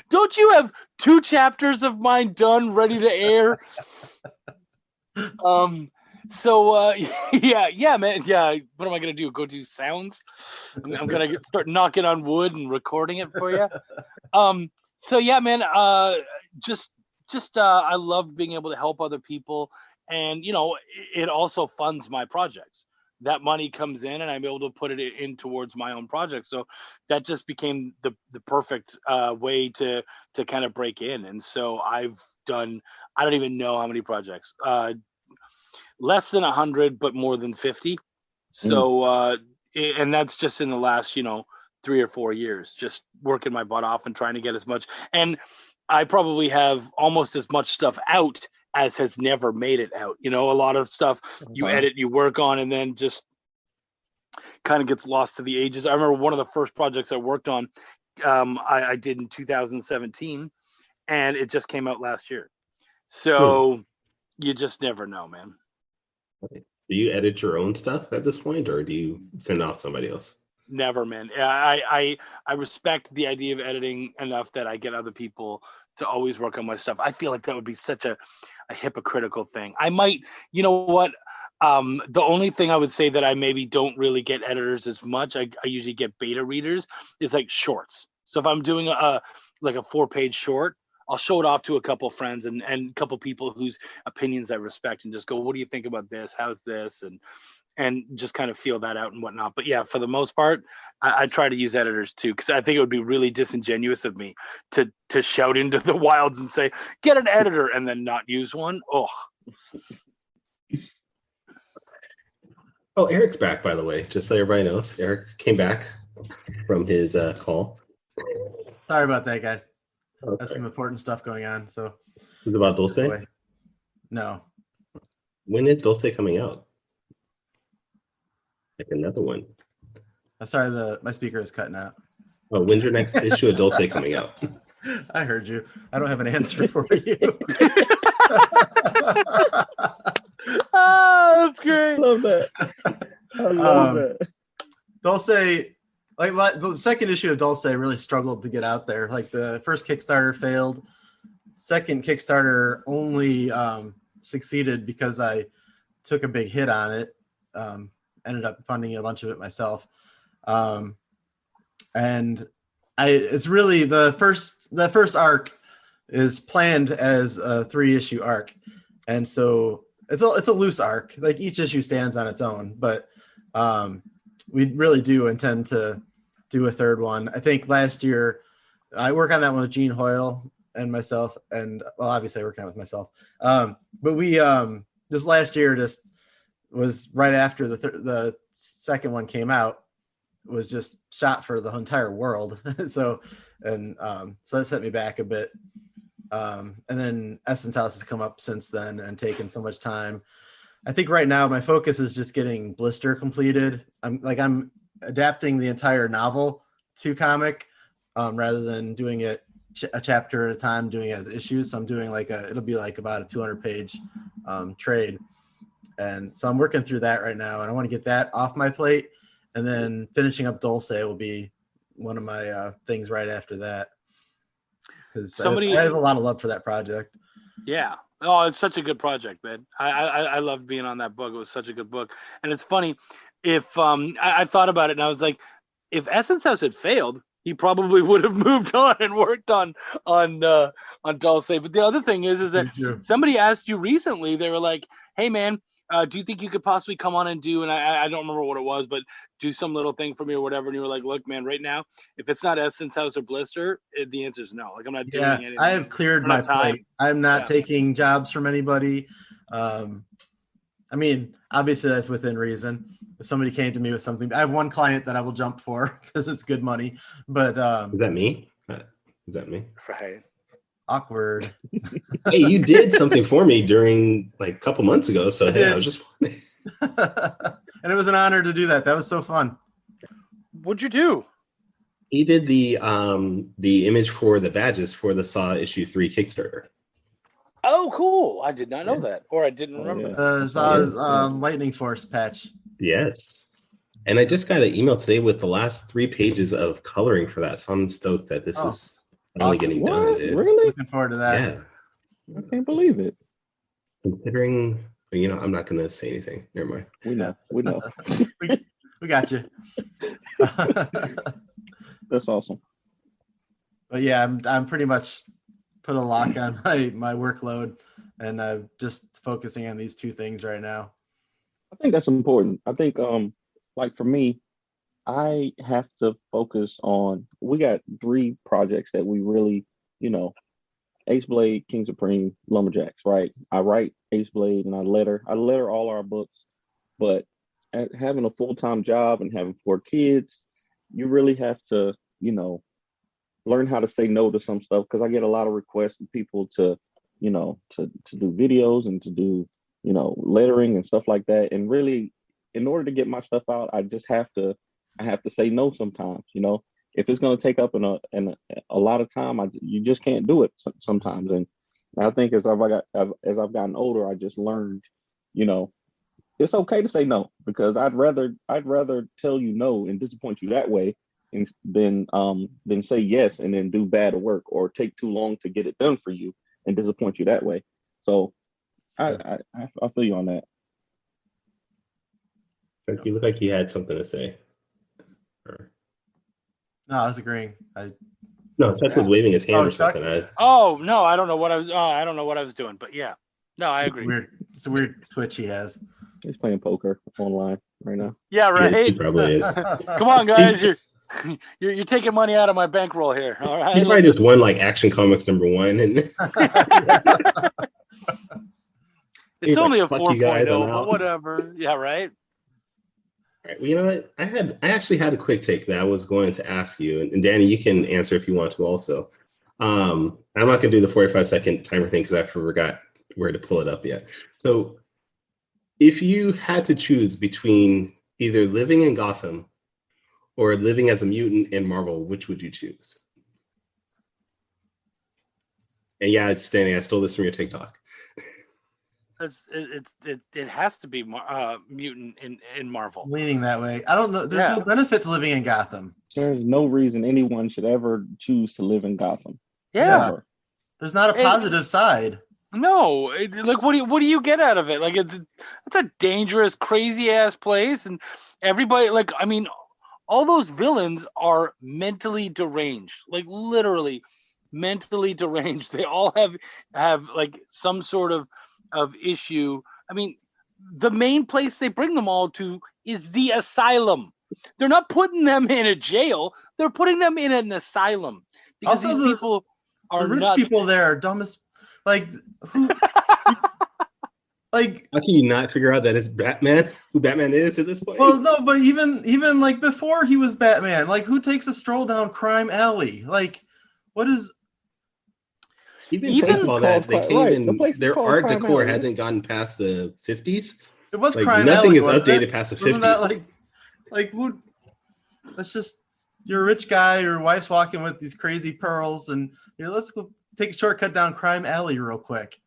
Don't you have 2 chapters of mine done, ready to air? Yeah, man. Yeah. What am I gonna do? Go do sounds? I'm gonna start knocking on wood and recording it for you. So yeah, man. I love being able to help other people, and it also funds my projects. That money comes in, and I'm able to put it in towards my own project. So that just became the perfect way to kind of break in. And so I've done, I don't even know how many projects, less than 100, but more than 50. So and that's just in the last 3 or 4 years, just working my butt off and trying to get as much. And I probably have almost as much stuff out as has never made it out. A lot of stuff you edit, you work on, and then just kind of gets lost to the ages. I remember one of the first projects I worked on, I did in 2017, and it just came out last year. So you just never know, man. Do you edit your own stuff at this point, or do you send off somebody else? Never, man. I respect the idea of editing enough that I get other people to always work on my stuff. I feel like that would be such a hypocritical thing. I might, you know what? The only thing I would say that I maybe don't really get editors as much, I usually get beta readers, is like shorts. So if I'm doing a 4-page short, I'll show it off to a couple friends and a couple people whose opinions I respect, and just go, what do you think about this? How's this? And just kind of feel that out and whatnot. But yeah, for the most part, I try to use editors too, because I think it would be really disingenuous of me to shout into the wilds and say, get an editor, and then not use one. Oh, Eric's back, by the way, just so everybody knows. Eric came back from his call. Sorry about that, guys. Okay. That's some important stuff going on. So It's about Dulce? No. When is Dulce coming out? Like another one. I'm sorry, my speaker is cutting out. Oh, when's your next issue of Dulce coming out? I heard you. I don't have an answer for you. Oh, that's great. I love that. I love that. Dulce, like the second issue of Dulce really struggled to get out there. Like the first Kickstarter failed. Second Kickstarter only succeeded because I took a big hit on it. Ended up funding a bunch of it myself. And it's really the first arc is planned as a 3-issue arc. And so it's a loose arc. Like each issue stands on its own, but we really do intend to do a third one. I think last year I work on that one with Gene Hoyle and myself, and well, obviously I work on it with myself. But we just last year just was right after the second one came out, was just shot for the entire world. so that set me back a bit. And then Essence House has come up since then and taken so much time. I think right now my focus is just getting Blister completed. I'm adapting the entire novel to comic rather than doing it a chapter at a time, doing it as issues. So I'm doing it'll be like about a 200-page trade. And so I'm working through that right now, and I want to get that off my plate. And then finishing up Dulce will be one of my things right after that. Because I have a lot of love for that project. Yeah. Oh, it's such a good project, man. I loved being on that book. It was such a good book. And it's funny, if I thought about it and I was like, if Essence House had failed, he probably would have moved on and worked on Dulce. But the other thing is that somebody asked you recently, they were like, hey man, do you think you could possibly come on and do, and I don't remember what it was, but do some little thing for me or whatever. And you were like, look, man, right now, if it's not Essence House or Blister, the answer is no. Like, I'm not doing anything. I have cleared my plate. I'm not taking jobs from anybody. I mean, obviously that's within reason. If somebody came to me with something, I have one client that I will jump for because it's good money. But is that me? Is that me? Right. Awkward. Hey, you did something for me during like a couple months ago. So hey, I was just wondering. And it was an honor to do that. That was so fun. What'd you do? He did the image for the badges for the Saw issue 3 Kickstarter. Oh, cool! I did not know that, or I didn't remember. Saw's Lightning Force patch. Yes. And I just got an email today with the last 3 pages of coloring for that. So I'm stoked that this is finally getting done. Dude. Really? Looking forward to that. Yeah. I can't believe it. Considering, I'm not going to say anything. Never mind. We know. we got you. That's awesome. But yeah, I'm pretty much put a lock on my workload, and I'm just focusing on these 2 things right now. I think that's important. I think, like for me, I have to focus on. We got 3 projects that we really, Ace Blade, King Supreme, Lumberjacks, right? I write Ace Blade and I letter all our books, but having a full-time job and having 4 kids, you really have to, learn how to say no to some stuff, because I get a lot of requests from people to do videos and to do, lettering and stuff like that. And really, in order to get my stuff out, I have to say no sometimes, If it's going to take up a lot of time, you just can't do it sometimes. And I think as I've gotten older, I just learned, it's okay to say no, because I'd rather tell you no and disappoint you that way than say yes and then do bad work or take too long to get it done for you and disappoint you that way. So I feel you on that. You look like you had something to say. No, I was agreeing. No, Chuck was waving his hand or something. No, I don't know what I was doing, but yeah. No, I agree. It's a weird twitch he has. He's playing poker online right now. Yeah, right. He probably is. Come on, guys. You're taking money out of my bankroll here. All right. He probably just won like Action Comics #1 and it's only a "Fuck you guys, 4.0, I'm out." but whatever. Yeah, right. All right, well, you know what? I actually had a quick take that I was going to ask you, and Danny, you can answer if you want to also. I'm not going to do the 45-second timer thing because I forgot where to pull it up yet. So if you had to choose between either living in Gotham or living as a mutant in Marvel, which would you choose? And yeah, it's Danny. I stole this from your TikTok. It has to be mutant in Marvel. Leaning that way. I don't know. There's no benefit to living in Gotham. There's no reason anyone should ever choose to live in Gotham. Yeah. Ever. There's not a positive side. No, like what do you get out of it? Like it's a dangerous, crazy ass place, and everybody like I mean, all those villains are mentally deranged, like literally mentally deranged. They all have like some sort of issue. I mean, the main place they bring them all to is the asylum. They're not putting them in a jail. They're putting them in an asylum because Also, these people the are rich nuts. people there are dumb as like who like. How can you not figure out that it's Batman? Who Batman is at this point? Well, no, but even like before he was Batman, like who takes a stroll down Crime Alley? Like, what is? Even place is all that called they Crime- came right, in. the place is Their called art Crime decor Alley. hasn't gotten past the 50s. It was Like Crime nothing Alley, is wasn't updated it? past the 50s. Wasn't that like who? That's just you're a rich guy. Your wife's walking with these crazy pearls, and you're let's go take a shortcut down Crime Alley real quick.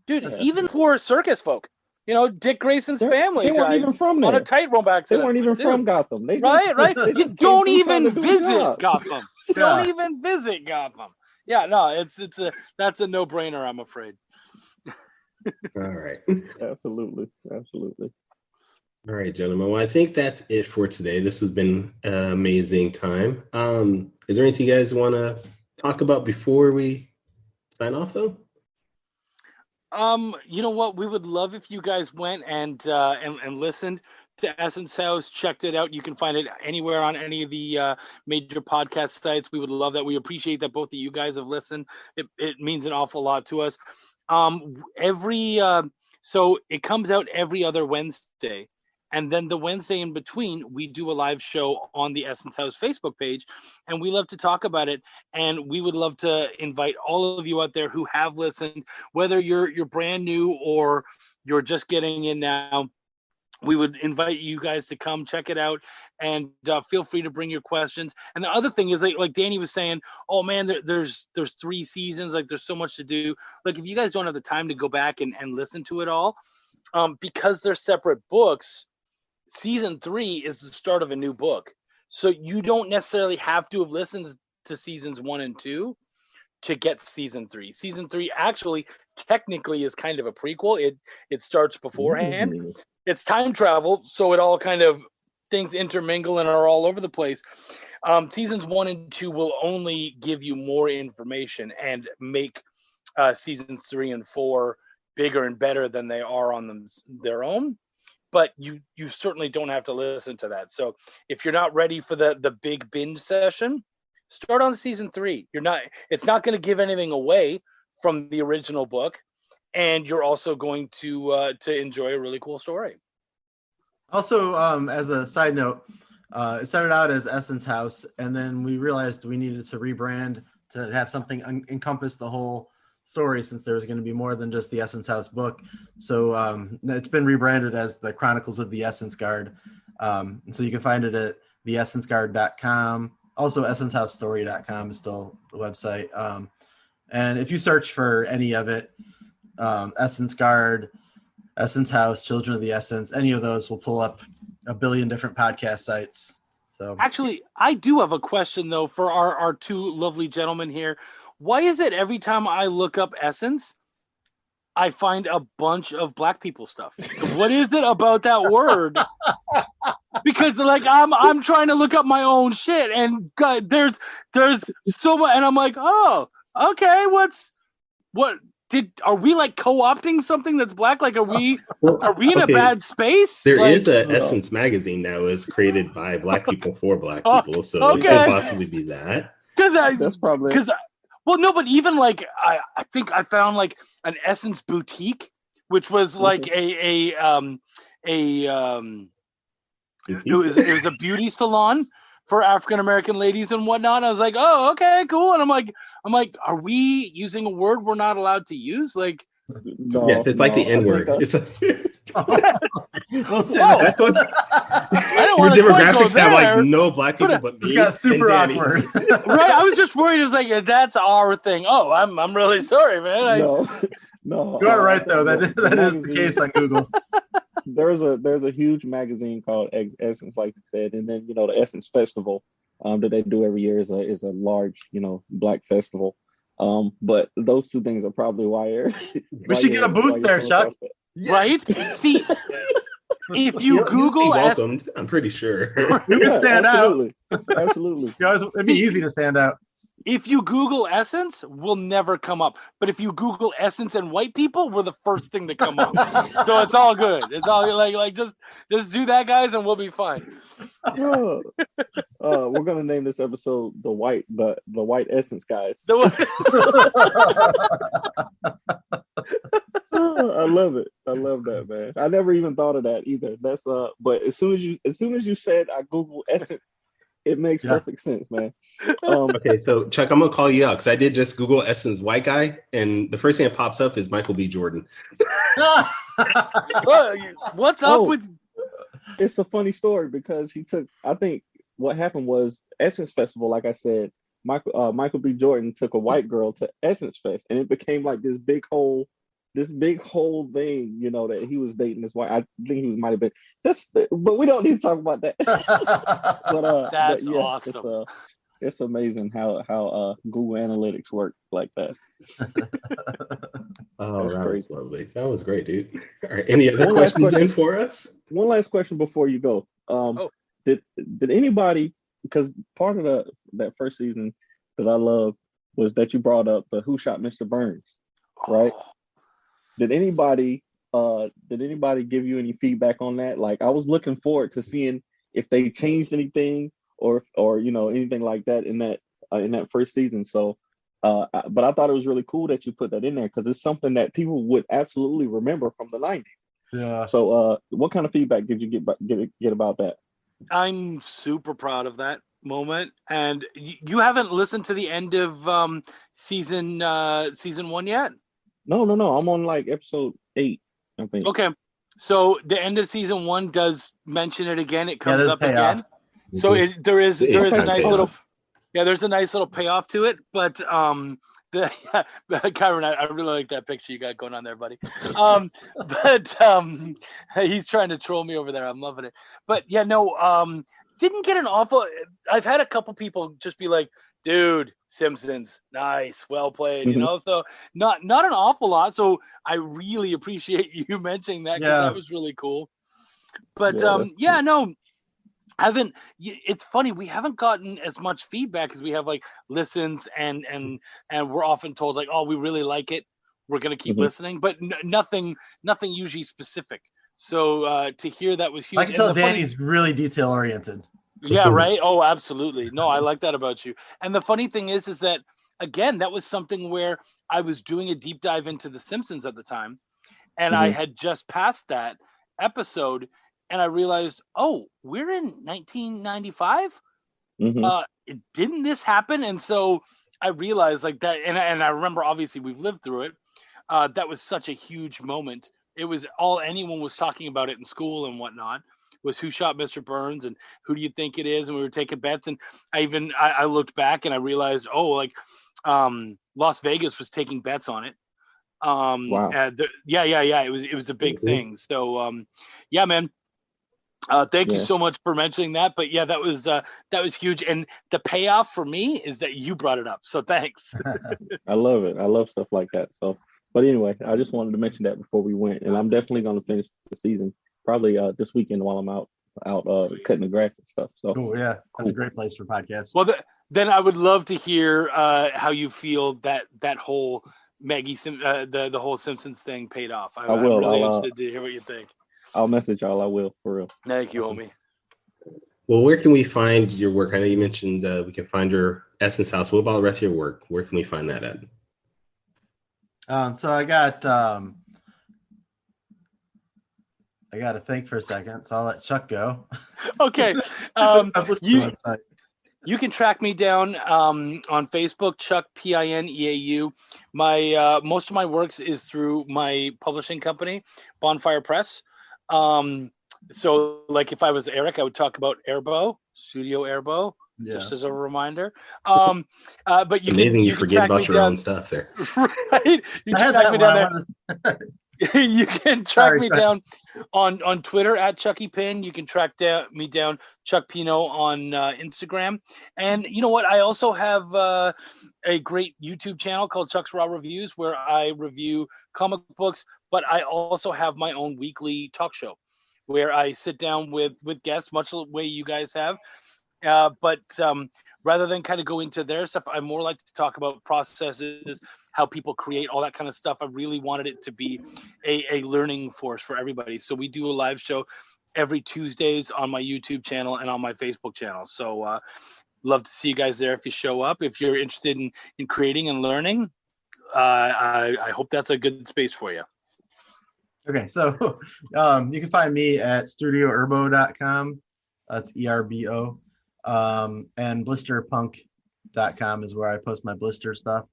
Dude, Yeah. even poor circus folk, Dick Grayson's family They weren't dies even from on a there. tightrope accident. They weren't even Dude, from Gotham. They right. they You just came don't through trying to even do a visit job. Gotham. Yeah. Don't even visit Gotham. Yeah, no, that's a no-brainer, I'm afraid. All right. Absolutely. All right, gentlemen. Well, I think that's it for today. This has been an amazing time. Is there anything you guys want to talk about before we sign off, though? You know what? We would love if you guys went and listened to Essence House, checked it out. You can find it anywhere on any of the major podcast sites. We would love that. We appreciate that both of you guys have listened. It means an awful lot to us. So it comes out every other Wednesday. And then the Wednesday in between, we do a live show on the Essence House Facebook page, and we love to talk about it. And we would love to invite all of you out there who have listened, whether you're brand new or you're just getting in now. We would invite you guys to come check it out, and feel free to bring your questions. And the other thing is, like Danny was saying, oh man, there's 3 seasons, like there's so much to do. Like if you guys don't have the time to go back and listen to it all, because they're separate books. Season 3 is the start of a new book. So you don't necessarily have to have listened to seasons 1 and 2 to get season 3. Season 3 actually technically is kind of a prequel. It starts beforehand. Mm. It's time travel, so it all kind of things intermingle and are all over the place. Seasons 1 and 2 will only give you more information and make seasons 3 and 4 bigger and better than they are on their own. But you certainly don't have to listen to that. So if you're not ready for the big binge session, start on season 3. It's not going to give anything away from the original book, and you're also going to enjoy a really cool story. Also, as a side note, it started out as Essence House, and then we realized we needed to rebrand to have something encompass the whole story, since there's going to be more than just the Essence House book. So it's been rebranded as the Chronicles of the Essence Guard. And so you can find it at theessenceguard.com. Also, essencehousestory.com is still the website. And if you search for any of it, Essence Guard, Essence House, Children of the Essence, any of those will pull up a billion different podcast sites. So actually, I do have a question though for our 2 lovely gentlemen here. Why is it every time I look up Essence, I find a bunch of black people stuff? What is it about that word? Because like I'm trying to look up my own shit, and God, there's so much, and I'm like, oh, okay, are we like co-opting something that's black? Like, are we in a bad space? There like, is a Essence magazine now is created by black people for black people, so it okay. could possibly be that. That's probably well, no, but even like I think I found like an Essence boutique, which was like it was a beauty salon for African American ladies and whatnot. I was like, oh, okay, cool. And I'm like, are we using a word we're not allowed to use? Like, yeah, it's like the N word. It's don't say Whoa. that. I don't your want to quite go demographics have there. like no black people but It's me. got super and Danny. awkward. Right? I was just worried. It was like, that's our thing. Oh, I'm really sorry, man. No. You are right though. That is the case on Google. There's a huge magazine called Essence, like you said, and then the Essence Festival that they do every year is a large black festival. But those two things are probably why We should get a booth there, Chuck. Right? See, if you Google welcomed, I'm pretty sure. You can stand absolutely. Absolutely. It'd be easy to stand out. If you Google Essence, we'll never come up. But if you Google Essence and white people, we're the first thing to come up. So it's all good. It's all like just do that, guys, and we'll be fine. We're gonna name this episode the white Essence guys. I love it. I love that, man. I never even thought of that either. That's but as soon as you said I Google Essence, it makes perfect sense, man. Okay, so Chuck, I'm gonna call you out because I did just Google Essence white guy, and the first thing that pops up is Michael B. Jordan. What's up with? It's a funny story because I think what happened was Essence Festival, like I said, Michael B. Jordan took a white girl to Essence Fest, and it became like this big whole thing, that he was dating this white. I think he might have been. But we don't need to talk about that. That's awesome. It's amazing how Google Analytics work like that. Oh, that was lovely. That was great, dude. All right, any other questions in for us? One last question before you go. Did anybody, because part of that first season that I love was that you brought up the Who Shot Mr. Burns, right? Did anybody give you any feedback on that? Like, I was looking forward to seeing if they changed anything or anything like that in that first season. So, but I thought it was really cool that you put that in there because it's something that people would absolutely remember from the 90s. Yeah. So, what kind of feedback did you get about that? I'm super proud of that moment. And you haven't listened to the end of season 1 yet? No. I'm on like episode 8, I think. Okay. So the end of season 1 does mention it again. It comes up again. So there is a nice little there's a nice little payoff to it. But Kyrun, I really like that picture you got going on there, buddy. He's trying to troll me over there. I'm loving it. But yeah, no, didn't get an awful. I've had a couple people just be like, dude, Simpsons, nice, well played, so not an awful lot. So I really appreciate you mentioning that because that was really cool. But no, it's funny, we haven't gotten as much feedback as we have like listens and we're often told like, oh, we really like it, we're gonna keep listening, but nothing usually specific. So to hear that was huge. I can tell Danny's really detail oriented. Yeah, right. Oh, absolutely. No, I like that about you. And the funny thing is that, again, that was something where I was doing a deep dive into The Simpsons at the time, and I had just passed that episode, and I realized, oh, we're in 1995? Didn't this happen? And so I realized like that, and I remember, obviously, we've lived through it. That was such a huge moment. It was all anyone was talking about it in school and whatnot. Was Who Shot Mr. Burns and who do you think it is? And we were taking bets, and I looked back and I realized, Las Vegas was taking bets on it. Wow. It was a big thing. So man. Thank you so much for mentioning that. But yeah, that was huge. And the payoff for me is that you brought it up. So thanks. I love it. I love stuff like that. So, but anyway, I just wanted to mention that before we went, and I'm definitely going to finish the season. Probably this weekend while I'm out cutting the grass and stuff. So cool, yeah, that's a great place for podcasts. Well, then I would love to hear how you feel that whole Maggie the whole Simpsons thing paid off. I'm really interested to hear what you think. I'll message y'all. I will, for real. Thank you, homie. Well, where can we find your work? I know you mentioned we can find your Essence House. What about the rest of your work? Where can we find that at? So I got to think for a second, so I'll let Chuck go. Okay. You can track me down on Facebook, Chuck Pineau. My most of my works is through my publishing company, Bonfire Press. So like if I was Eric, I would talk about Airbow, Studio Airbow, just as a reminder. But you amazing can you forget about your own stuff there. Right? You can track me down there. You can track me down on Twitter at Chucky Pin. You can track me down Chuck Pineau on Instagram. And you know what? I also have a great YouTube channel called Chuck's Raw Reviews, where I review comic books, but I also have my own weekly talk show where I sit down with guests, much the way you guys have. But rather than kind of go into their stuff, I more like to talk about processes, how people create, all that kind of stuff. I really wanted it to be a learning force for everybody. So we do a live show every Tuesdays on my YouTube channel and on my Facebook channel. So love to see you guys there if you show up. If you're interested in creating and learning, I hope that's a good space for you. Okay, so you can find me at studioerbo.com. That's ERBO. And blisterpunk.com is where I post my blister stuff.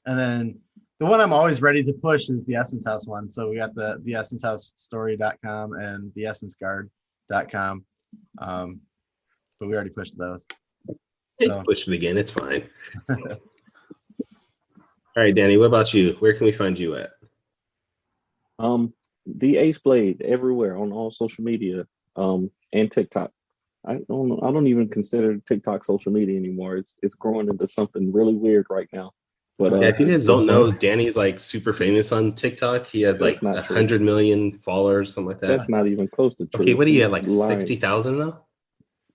And then the one I'm always ready to push is the Essence House one. So we got the essencehousestory.com and the essenceguard.com. But we already pushed those. So. Push it again. It's fine. All right, Danny, what about you? Where can we find you at? The Ace Blade everywhere on all social media, and TikTok. I don't even consider TikTok social media anymore. It's growing into something really weird right now. But if you guys don't know, Danny's like super famous on TikTok. He has like 100 million followers, something like that. That's not even close to true. Okay, what do you have, like 60,000 though?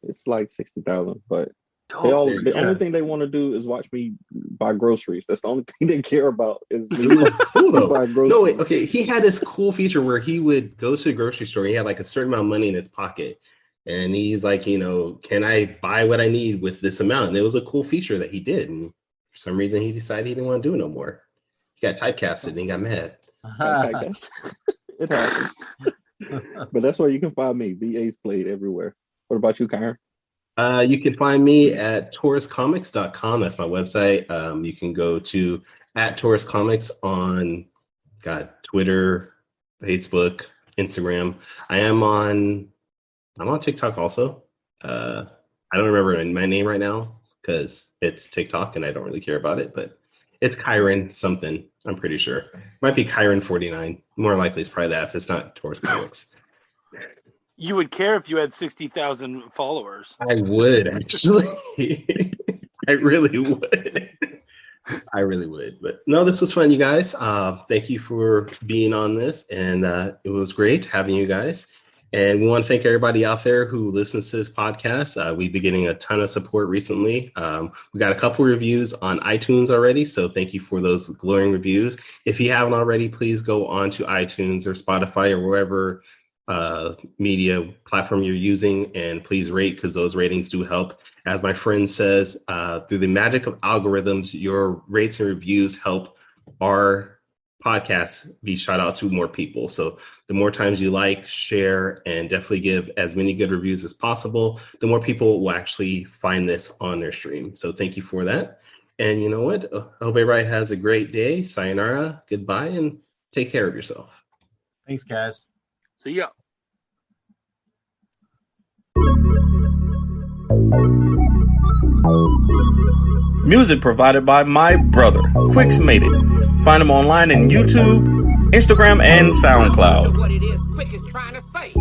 It's like 60,000, but the only thing they want to do is watch me buy groceries. That's the only thing they care about is me cool though. buy groceries. No, wait, okay. He had this cool feature where he would go to the grocery store. He had like a certain amount of money in his pocket. And he's like, can I buy what I need with this amount? And it was a cool feature that he did. And for some reason, he decided he didn't want to do it no more. He got typecasted and he got mad. It happens. But that's where you can find me. The Ace Blade everywhere. What about you, Kyron? You can find me at tauruscomics.com. That's my website. You can go to @tauruscomics on Twitter, Facebook, Instagram. I'm on TikTok also. I don't remember my name right now because it's TikTok and I don't really care about it, but it's Kyrun something, I'm pretty sure. It might be Kyrun49. More likely it's probably that if it's not Taurus Comics. You would care if you had 60,000 followers. I would, actually. I really would. I really would. But no, this was fun, you guys. Thank you for being on this. And it was great having you guys. And we want to thank everybody out there who listens to this podcast. We've been getting a ton of support recently. We got a couple reviews on iTunes already, so thank you for those glowing reviews. If you haven't already, please go on to iTunes or Spotify or wherever media platform you're using, and please rate, because those ratings do help. As my friend says, through the magic of algorithms, your rates and reviews help our podcasts be shout out to more people. So the more times you like, share, and definitely give as many good reviews as possible, the more people will actually find this on their stream. So thank you for that. And you know what? I hope everybody has a great day. Sayonara, goodbye, and take care of yourself. Thanks, guys. See ya. Music provided by my brother, Quix Made It. Find him online in YouTube, Instagram, and SoundCloud. What it is Quick is trying to say.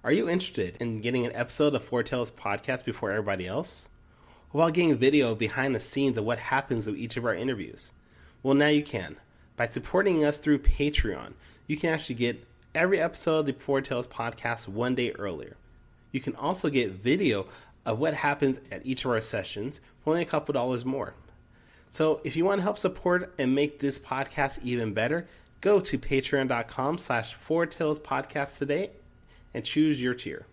Are you interested in getting an episode of Four Tales podcast before everybody else? While getting video behind the scenes of what happens with each of our interviews? Well, now you can. By supporting us through Patreon, you can actually get every episode of the Four Tales podcast one day earlier. You can also get video of what happens at each of our sessions for only a couple dollars more. So if you want to help support and make this podcast even better, go to patreon.com/4talespodcast today and choose your tier.